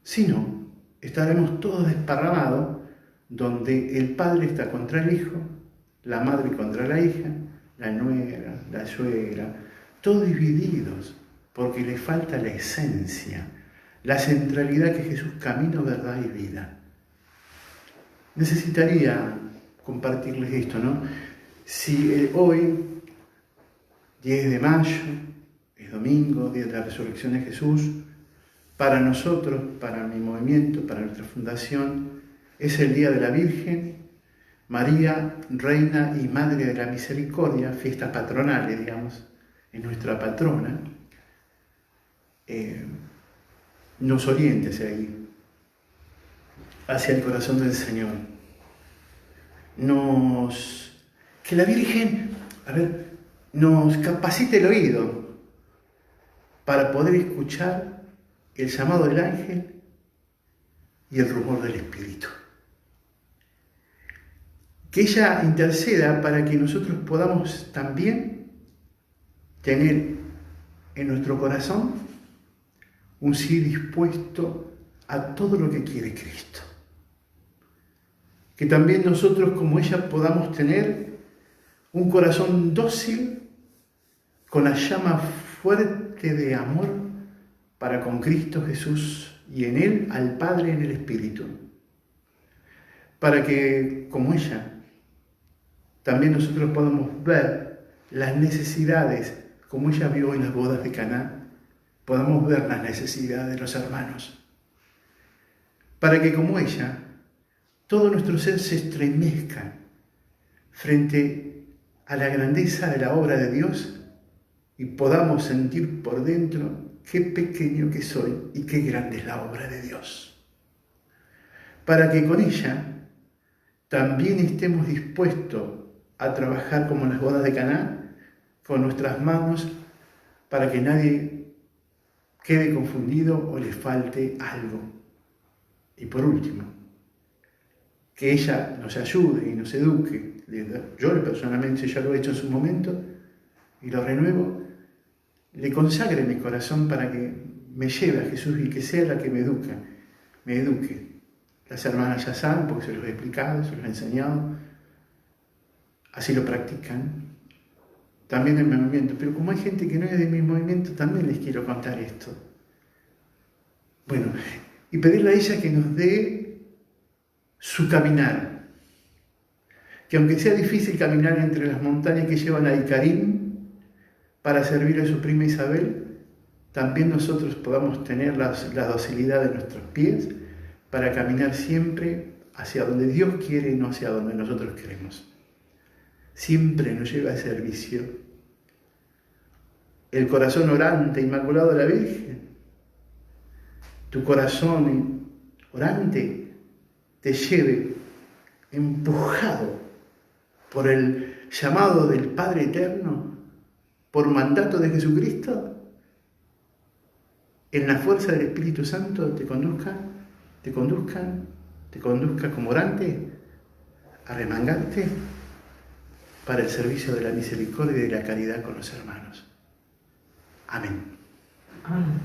Si no, estaremos todos desparramados, donde el padre está contra el hijo, la madre contra la hija, la nuera, la suegra, todos divididos, porque le falta la esencia, la centralidad que es Jesús, camino, verdad y vida. Necesitaría compartirles esto, ¿no? Si hoy, 10 de mayo, es domingo, día de la resurrección de Jesús, para nosotros, para mi movimiento, para nuestra fundación, es el Día de la Virgen, María, Reina y Madre de la Misericordia, fiestas patronales, digamos, es nuestra patrona, nos oriente hacia el corazón del Señor. Que la Virgen, nos capacite el oído para poder escuchar el llamado del ángel y el rumor del Espíritu. Que ella interceda para que nosotros podamos también tener en nuestro corazón un sí dispuesto a todo lo que quiere Cristo. Que también nosotros, como ella, podamos tener un corazón dócil con la llama fuerte de amor para con Cristo Jesús y en Él al Padre en el Espíritu. Para que, como ella, también nosotros podamos ver las necesidades, como ella vio en las bodas de Caná, podamos ver las necesidades de los hermanos. Para que, como ella, todo nuestro ser se estremezca frente a la grandeza de la obra de Dios y podamos sentir por dentro qué pequeño que soy y qué grande es la obra de Dios. Para que con ella también estemos dispuestos a trabajar como en las bodas de Caná, con nuestras manos, para que nadie quede confundido o le falte algo. Y por último, que ella nos ayude y nos eduque. Yo personalmente ya lo he hecho en su momento y lo renuevo. Le consagre mi corazón para que me lleve a Jesús y que sea la que me eduque. Las hermanas ya saben, porque se los he explicado, se los he enseñado, así lo practican. También en mi movimiento, pero como hay gente que no es de mi movimiento, también les quiero contar esto. Bueno, y pedirle a ella que nos dé su caminar. Que aunque sea difícil caminar entre las montañas que llevan a Icarín para servir a su prima Isabel, también nosotros podamos tener la docilidad de nuestros pies para caminar siempre hacia donde Dios quiere y no hacia donde nosotros queremos. Siempre nos lleva al servicio. El corazón orante, inmaculado de la Virgen, tu corazón orante te lleve empujado por el llamado del Padre Eterno, por mandato de Jesucristo, en la fuerza del Espíritu Santo te conduzca como orante a remangarte para el servicio de la misericordia y de la caridad con los hermanos. Amén. Amén.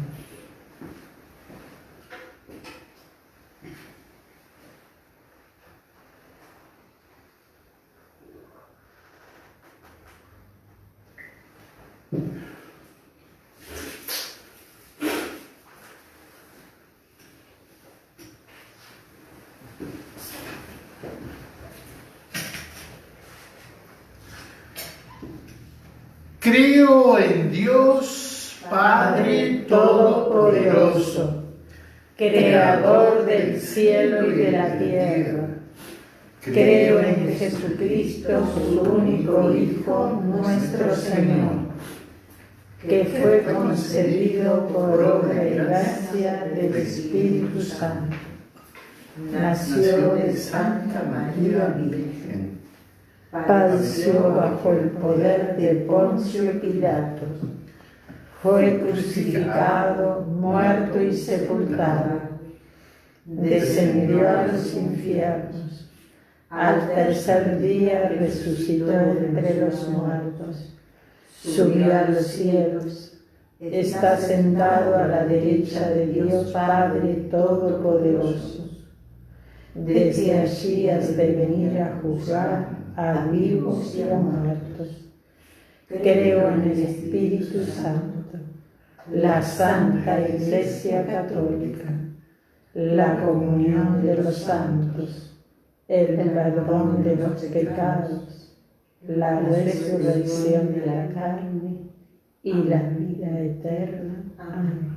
Creo en Dios, Padre Todopoderoso, Creador del cielo y de la tierra. Creo en Jesucristo, su único Hijo, nuestro Señor, que fue concebido por obra y gracia del Espíritu Santo. Nació de Santa María Virgen. Padeció bajo el poder de Poncio Pilato. Fue crucificado, muerto y sepultado. Descendió a los infiernos. Al tercer día resucitó entre los muertos. Subió a los cielos. Está sentado a la derecha de Dios Padre Todopoderoso. Desde allí has de venir a juzgar a vivos y a muertos. Creo en el Espíritu Santo, la Santa Iglesia Católica, la comunión de los santos, el perdón de los pecados, la resurrección de la carne y la vida eterna. Amén.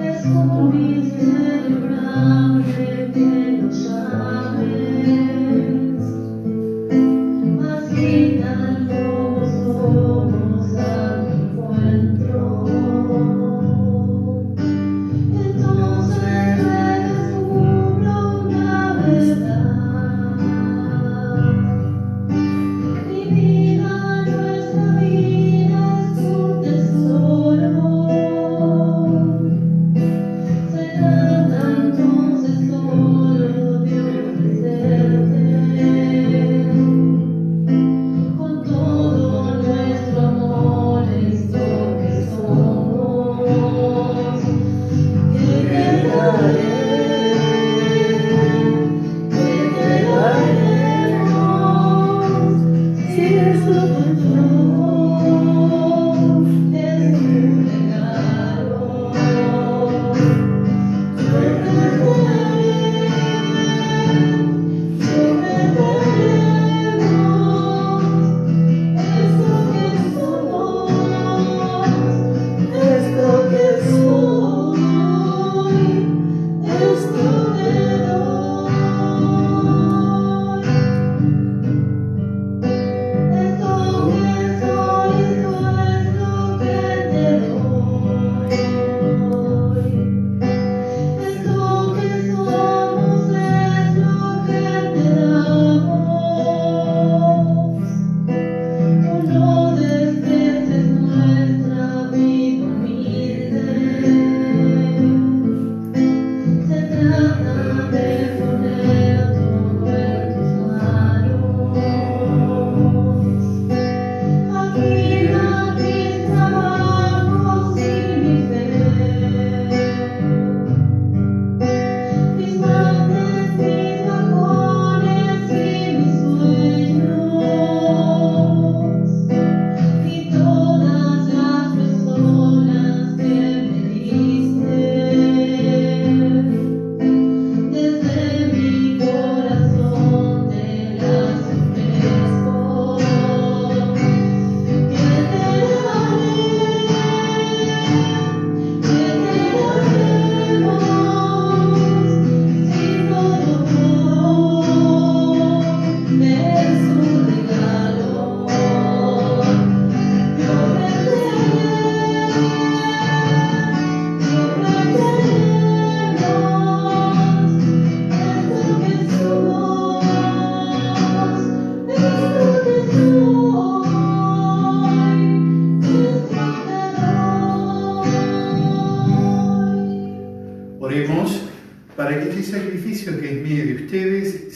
Es compromiso celebrable de los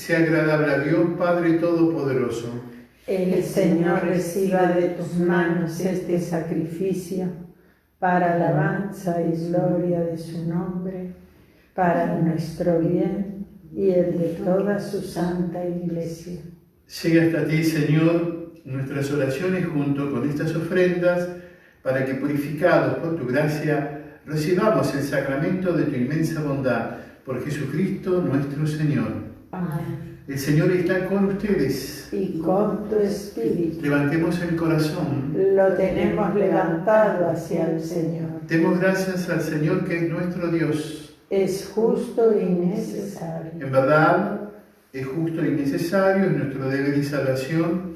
sea agradable a Dios Padre Todopoderoso. El Señor reciba de tus manos este sacrificio para alabanza y gloria de su nombre, para nuestro bien y el de toda su santa Iglesia. Llegue hasta ti, Señor, nuestras oraciones junto con estas ofrendas, para que, purificados por tu gracia, recibamos el sacramento de tu inmensa bondad, por Jesucristo nuestro Señor. Amén. El Señor está con ustedes. Y con tu espíritu Levantemos el corazón. lo tenemos levantado hacia el Señor. Demos gracias al Señor, que es nuestro Dios. Es justo y necesario. En verdad, es justo y necesario, es nuestro deber y salvación,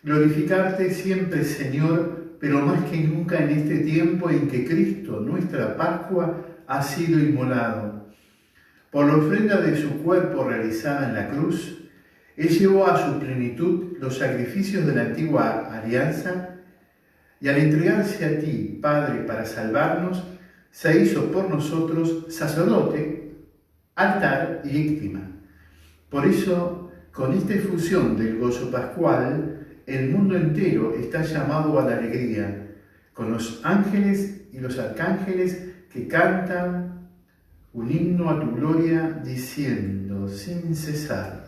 glorificarte siempre, Señor, pero más que nunca en este tiempo en que Cristo, nuestra Pascua, ha sido inmolado. Por la ofrenda de su cuerpo realizada en la cruz, Él llevó a su plenitud los sacrificios de la antigua alianza, y al entregarse a ti, Padre, para salvarnos, se hizo por nosotros sacerdote, altar y víctima. Por eso, con esta efusión del gozo pascual, el mundo entero está llamado a la alegría, con los ángeles y los arcángeles que cantan un himno a tu gloria, diciendo sin cesar: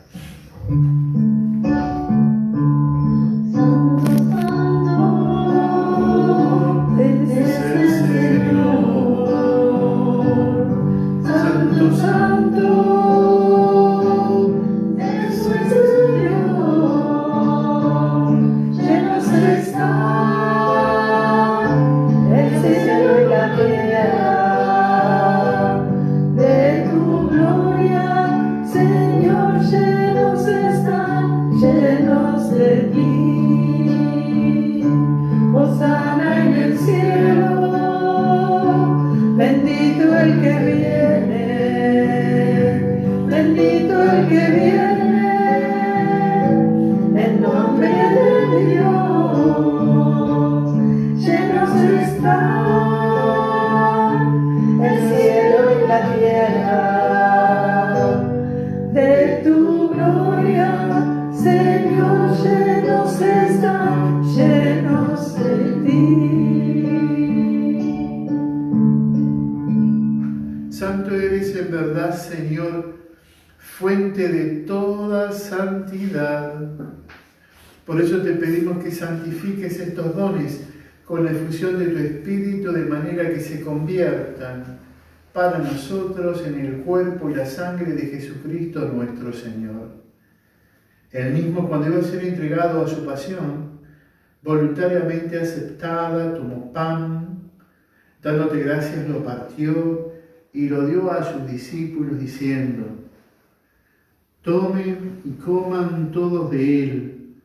Santo eres en verdad, Señor, fuente de toda santidad. Por eso te pedimos que santifiques estos dones con la efusión de tu Espíritu, de manera que se conviertan para nosotros en el cuerpo y la sangre de Jesucristo nuestro Señor. Él mismo, cuando iba a ser entregado a su pasión, voluntariamente aceptada, tomó pan, dándote gracias, lo partió y lo dio a sus discípulos, diciendo: tomen y coman todos de él,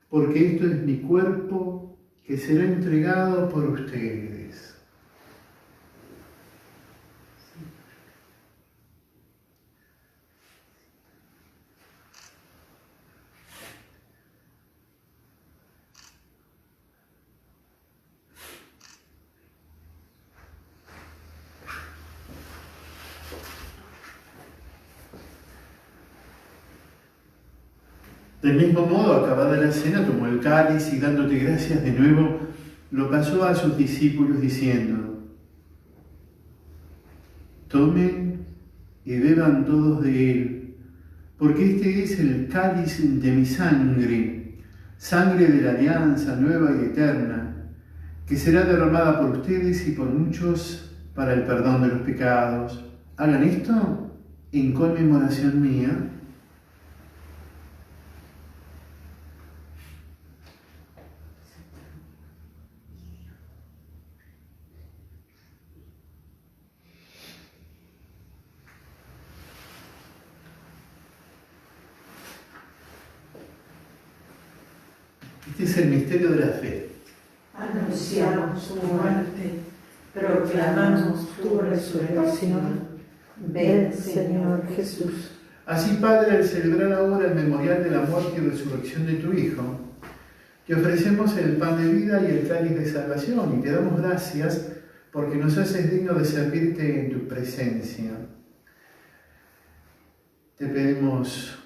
porque esto es mi cuerpo que será entregado por ustedes. Del mismo modo, acabada la cena, tomó el cáliz y, dándote gracias de nuevo, lo pasó a sus discípulos diciendo: tomen y beban todos de él, porque este es el cáliz de mi sangre, sangre de la alianza nueva y eterna, que será derramada por ustedes y por muchos para el perdón de los pecados. Hagan esto en conmemoración mía. Este es el misterio de la fe. Anunciamos tu muerte, proclamamos tu resurrección. Ven, Señor Jesús. Así, Padre, al celebrar ahora el memorial de la muerte y resurrección de tu Hijo, te ofrecemos el pan de vida y el cáliz de salvación, y te damos gracias porque nos haces digno de servirte en tu presencia. Te pedimos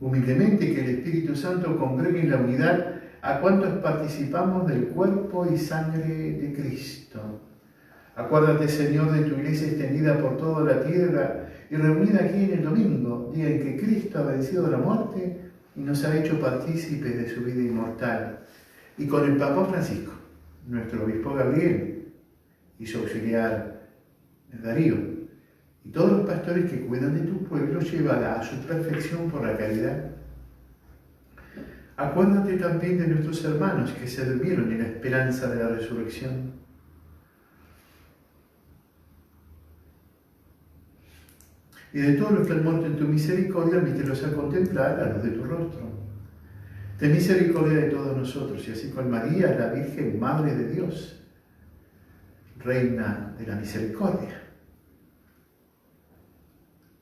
humildemente que el Espíritu Santo congregue en la unidad a cuantos participamos del cuerpo y sangre de Cristo. Acuérdate, Señor, de tu iglesia extendida por toda la tierra y reunida aquí en el domingo, día en que Cristo ha vencido la muerte y nos ha hecho partícipes de su vida inmortal. Y con el Papa Francisco, nuestro obispo Gabriel y su auxiliar Darío, y todos los pastores que cuidan de tu pueblo, llévala a su perfección por la caridad. Acuérdate también de nuestros hermanos que se durmieron en la esperanza de la resurrección. Y de todos los que han muerto en tu misericordia, admítelos a contemplar a luz de tu rostro. Ten misericordia de todos nosotros, y así con María, la Virgen Madre de Dios, Reina de la Misericordia,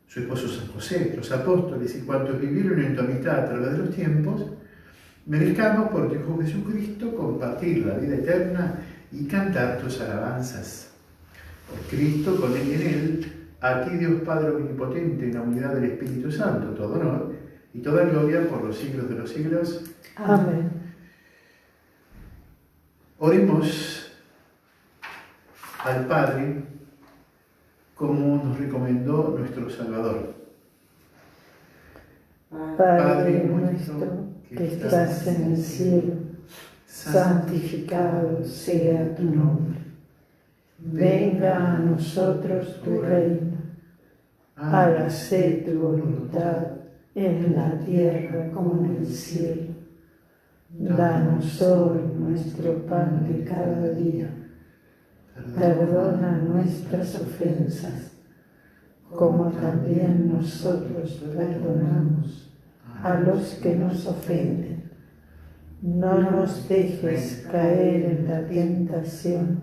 su esposo San José, los apóstoles y cuantos vivieron en tu amistad a través de los tiempos, merezcamos por tu Hijo Jesucristo compartir la vida eterna y cantar tus alabanzas. Por Cristo, con Él y en Él, a ti, Dios Padre Omnipotente, en la unidad del Espíritu Santo, todo honor y toda gloria por los siglos de los siglos. Amén. Oremos al Padre como nos recomendó nuestro Salvador. Padre nuestro que estás en el cielo, santificado sea tu nombre. Venga a nosotros tu reino. Hágase tu voluntad en la tierra como en el cielo. Danos hoy nuestro pan de cada día. Perdona nuestras ofensas, como también nosotros perdonamos a los que nos ofenden. No nos dejes caer en la tentación,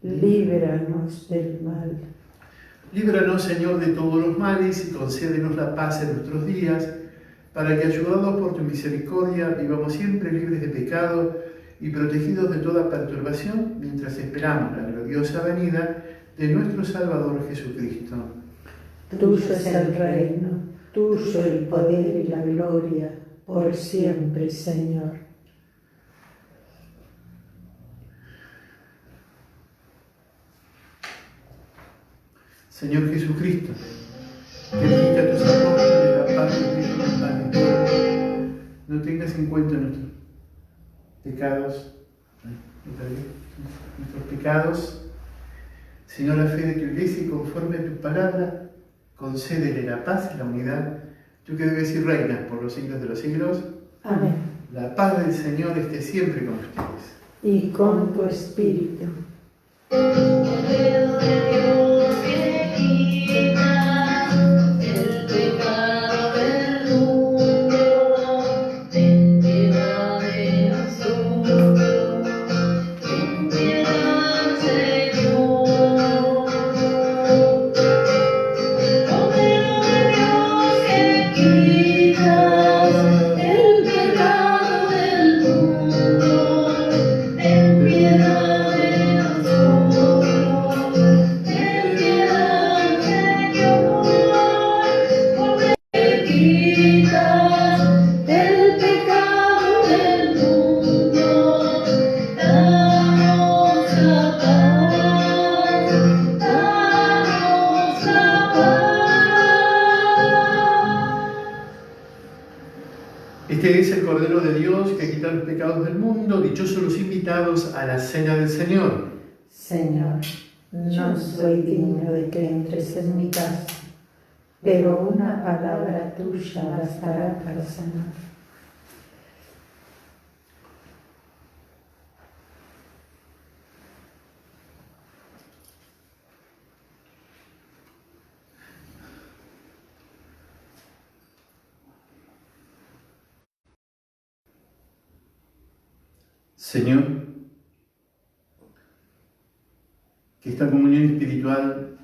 líbranos del mal. Líbranos, Señor, de todos los males y concédenos la paz en nuestros días, para que, ayudados por tu misericordia, vivamos siempre libres de pecado y protegidos de toda perturbación, mientras esperamos la gloriosa venida de nuestro Salvador Jesucristo. Tuyo es el reino, tuyo el poder y la gloria, por siempre, Señor. Señor Jesucristo, que dijiste a tus apóstoles la paz de Dios a mi pueblo, no tengas en cuenta nuestros pecados, sino la fe de tu iglesia, y conforme a tu palabra, concédele la paz y la unidad, tú que debes y reinas por los siglos de los siglos. Amén. La paz del Señor esté siempre con ustedes. Y con tu espíritu. Este es el Cordero de Dios que quita los pecados del mundo. Dichosos los invitados a la cena del Señor. Señor, no soy digno de que entres en mi casa, pero una palabra tuya bastará para sanar. Señor, que esta comunión espiritual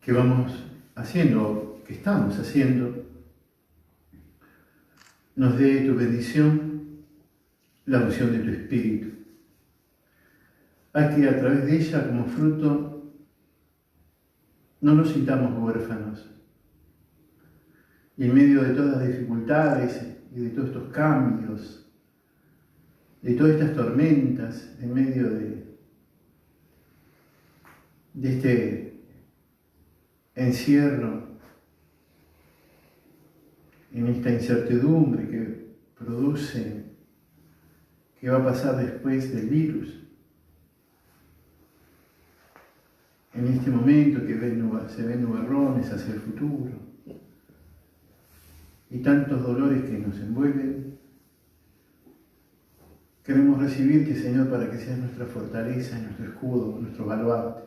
que vamos haciendo, que estamos haciendo, nos dé tu bendición, la unción de tu Espíritu. Haz que a través de ella, como fruto, nos lleve a la santidad. Por Cristo, con Él y en Él, a ti, Dios Padre Omnipotente, en la unidad del Espíritu Santo, todo honor y toda gloria por los siglos de los siglos. Amén. no nos sintamos huérfanos. Y en medio de todas las dificultades y de todos estos cambios, de todas estas tormentas, en medio de este encierro, en esta incertidumbre que produce, qué va a pasar después del virus, en este momento que se ven nubarrones hacia el futuro, y tantos dolores que nos envuelven, queremos recibirte, Señor, para que seas nuestra fortaleza, nuestro escudo, nuestro baluarte.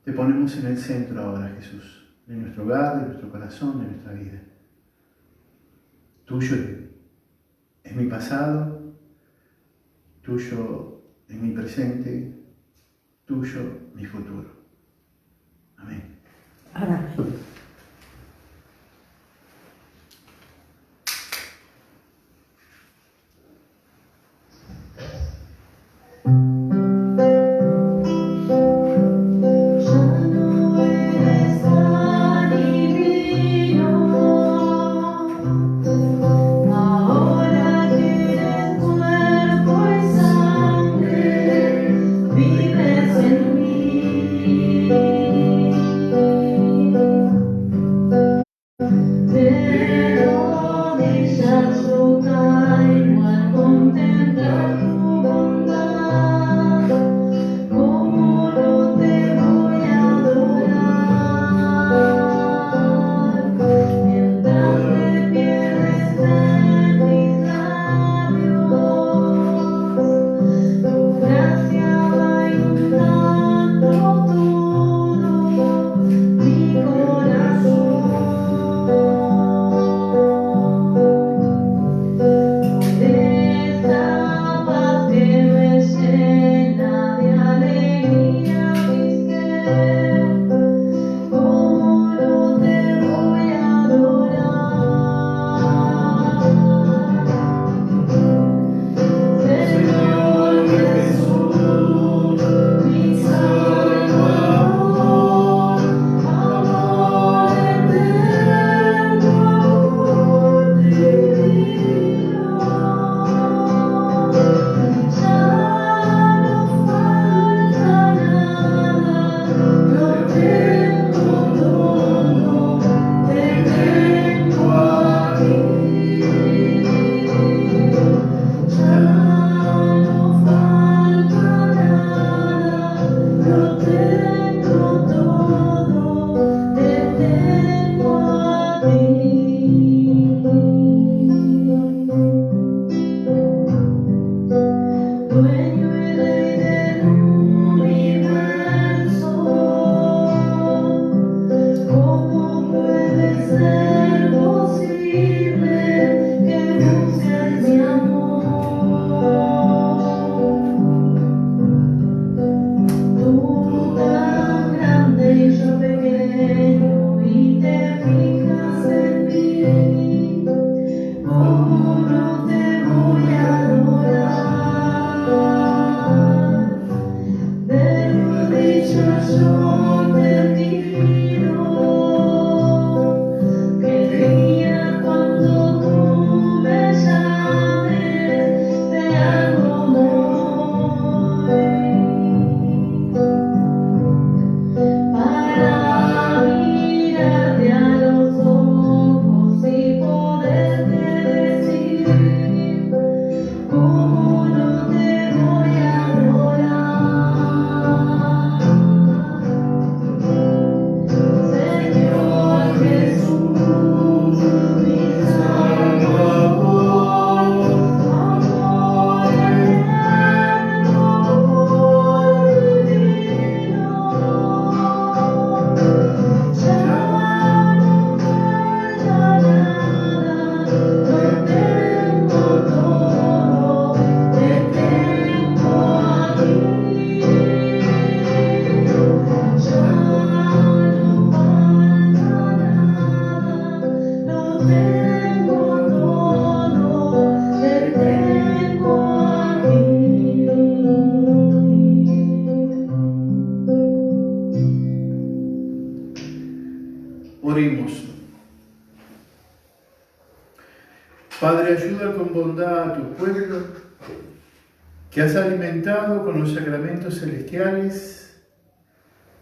Te ponemos en el centro ahora, Jesús, de nuestro hogar, de nuestro corazón, de nuestra vida. Tuyo es mi pasado, tuyo es mi presente, tuyo mi futuro. Amén. Amén. Vives en mí. Oremos. Padre, ayuda con bondad a tu pueblo, que has alimentado con los sacramentos celestiales.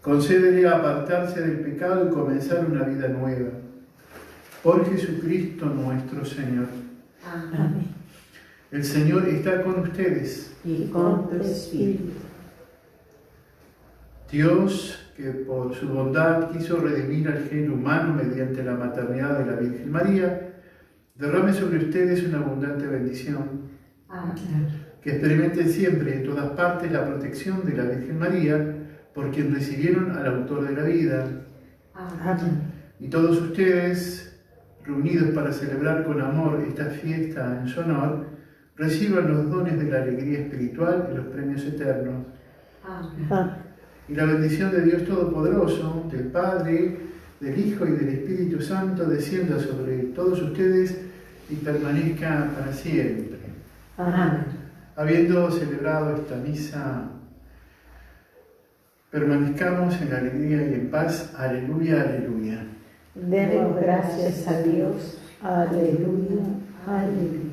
Concédele apartarse del pecado y comenzar una vida nueva. Por Jesucristo nuestro Señor. Amén. El Señor está con ustedes. Y con tu espíritu. Dios, que por su bondad quiso redimir al género humano mediante la maternidad de la Virgen María, derrame sobre ustedes una abundante bendición. Amén. Que experimenten siempre en todas partes la protección de la Virgen María, por quien recibieron al autor de la vida. Amén. Y todos ustedes, reunidos para celebrar con amor esta fiesta en su honor, reciban los dones de la alegría espiritual y los premios eternos. Amén. Y la bendición de Dios Todopoderoso, del Padre, del Hijo y del Espíritu Santo descienda sobre todos ustedes y permanezca para siempre. Amén. Habiendo celebrado esta misa, permanezcamos en alegría y en paz. Aleluya, aleluya. Demos gracias a Dios. Aleluya, aleluya.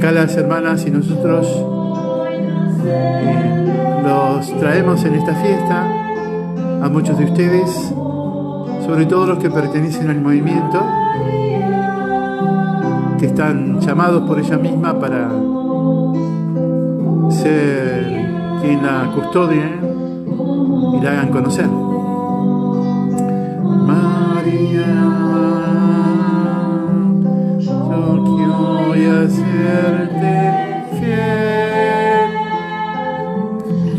Las hermanas y nosotros los traemos en esta fiesta a muchos de ustedes, sobre todo los que pertenecen al movimiento, que están llamados por ella misma para ser quien la custodie y la hagan conocer. María, voy a hacerte fiel,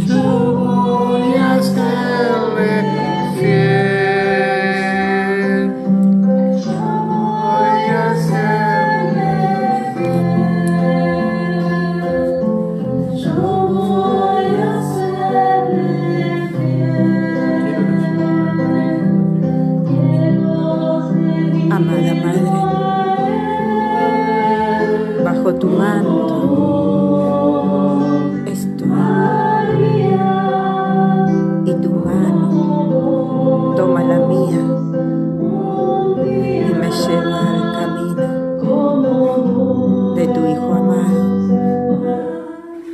yo voy a serle fiel, yo voy a serle fiel, yo voy a serle fiel. Amada Madre, bajo tu manto estoy, y tu mano toma la mía y me lleva al camino de tu Hijo amado.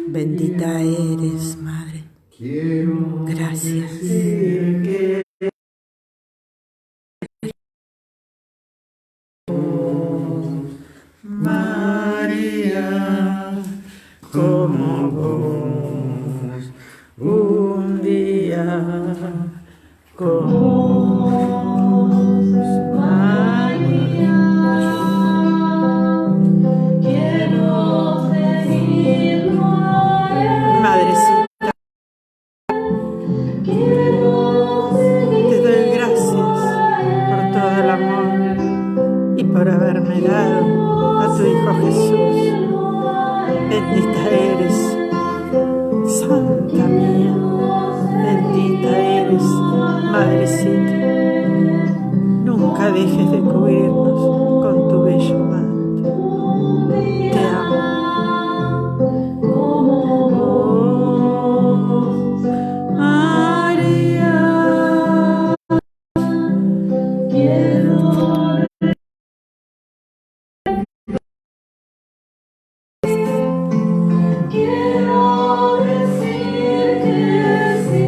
Bendita eres, Madre. Gracias. Como vos, un día como vos, María, quiero pedirlo a él. Madrecita, te doy gracias por todo el amor y por haberme dado a tu Hijo Jesús. Bendita eres, Santa mía, bendita eres, Madrecita. Nunca dejes de cubrirnos con tu bello manto. Te amo. María, quiero decir que sí.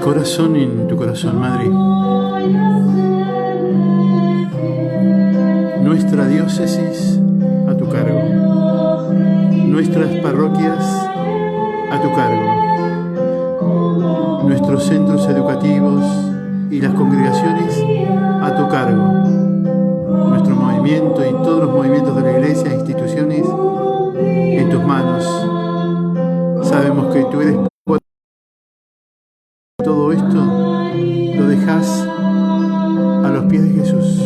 corazón en tu corazón, Madre. Nuestra diócesis a tu cargo. Nuestras parroquias a tu cargo. Nuestros centros educativos y las congregaciones a tu cargo. Nuestro movimiento y todos los movimientos de la Iglesia e instituciones en tus manos. Sabemos que tú eres todo esto, lo dejas a los pies de Jesús.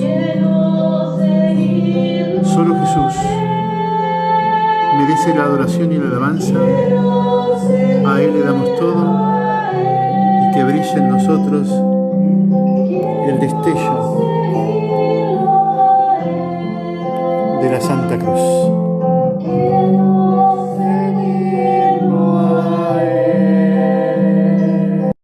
Solo Jesús merece la adoración y la alabanza. A Él le damos todo y que brille en nosotros el destello de la Santa Cruz.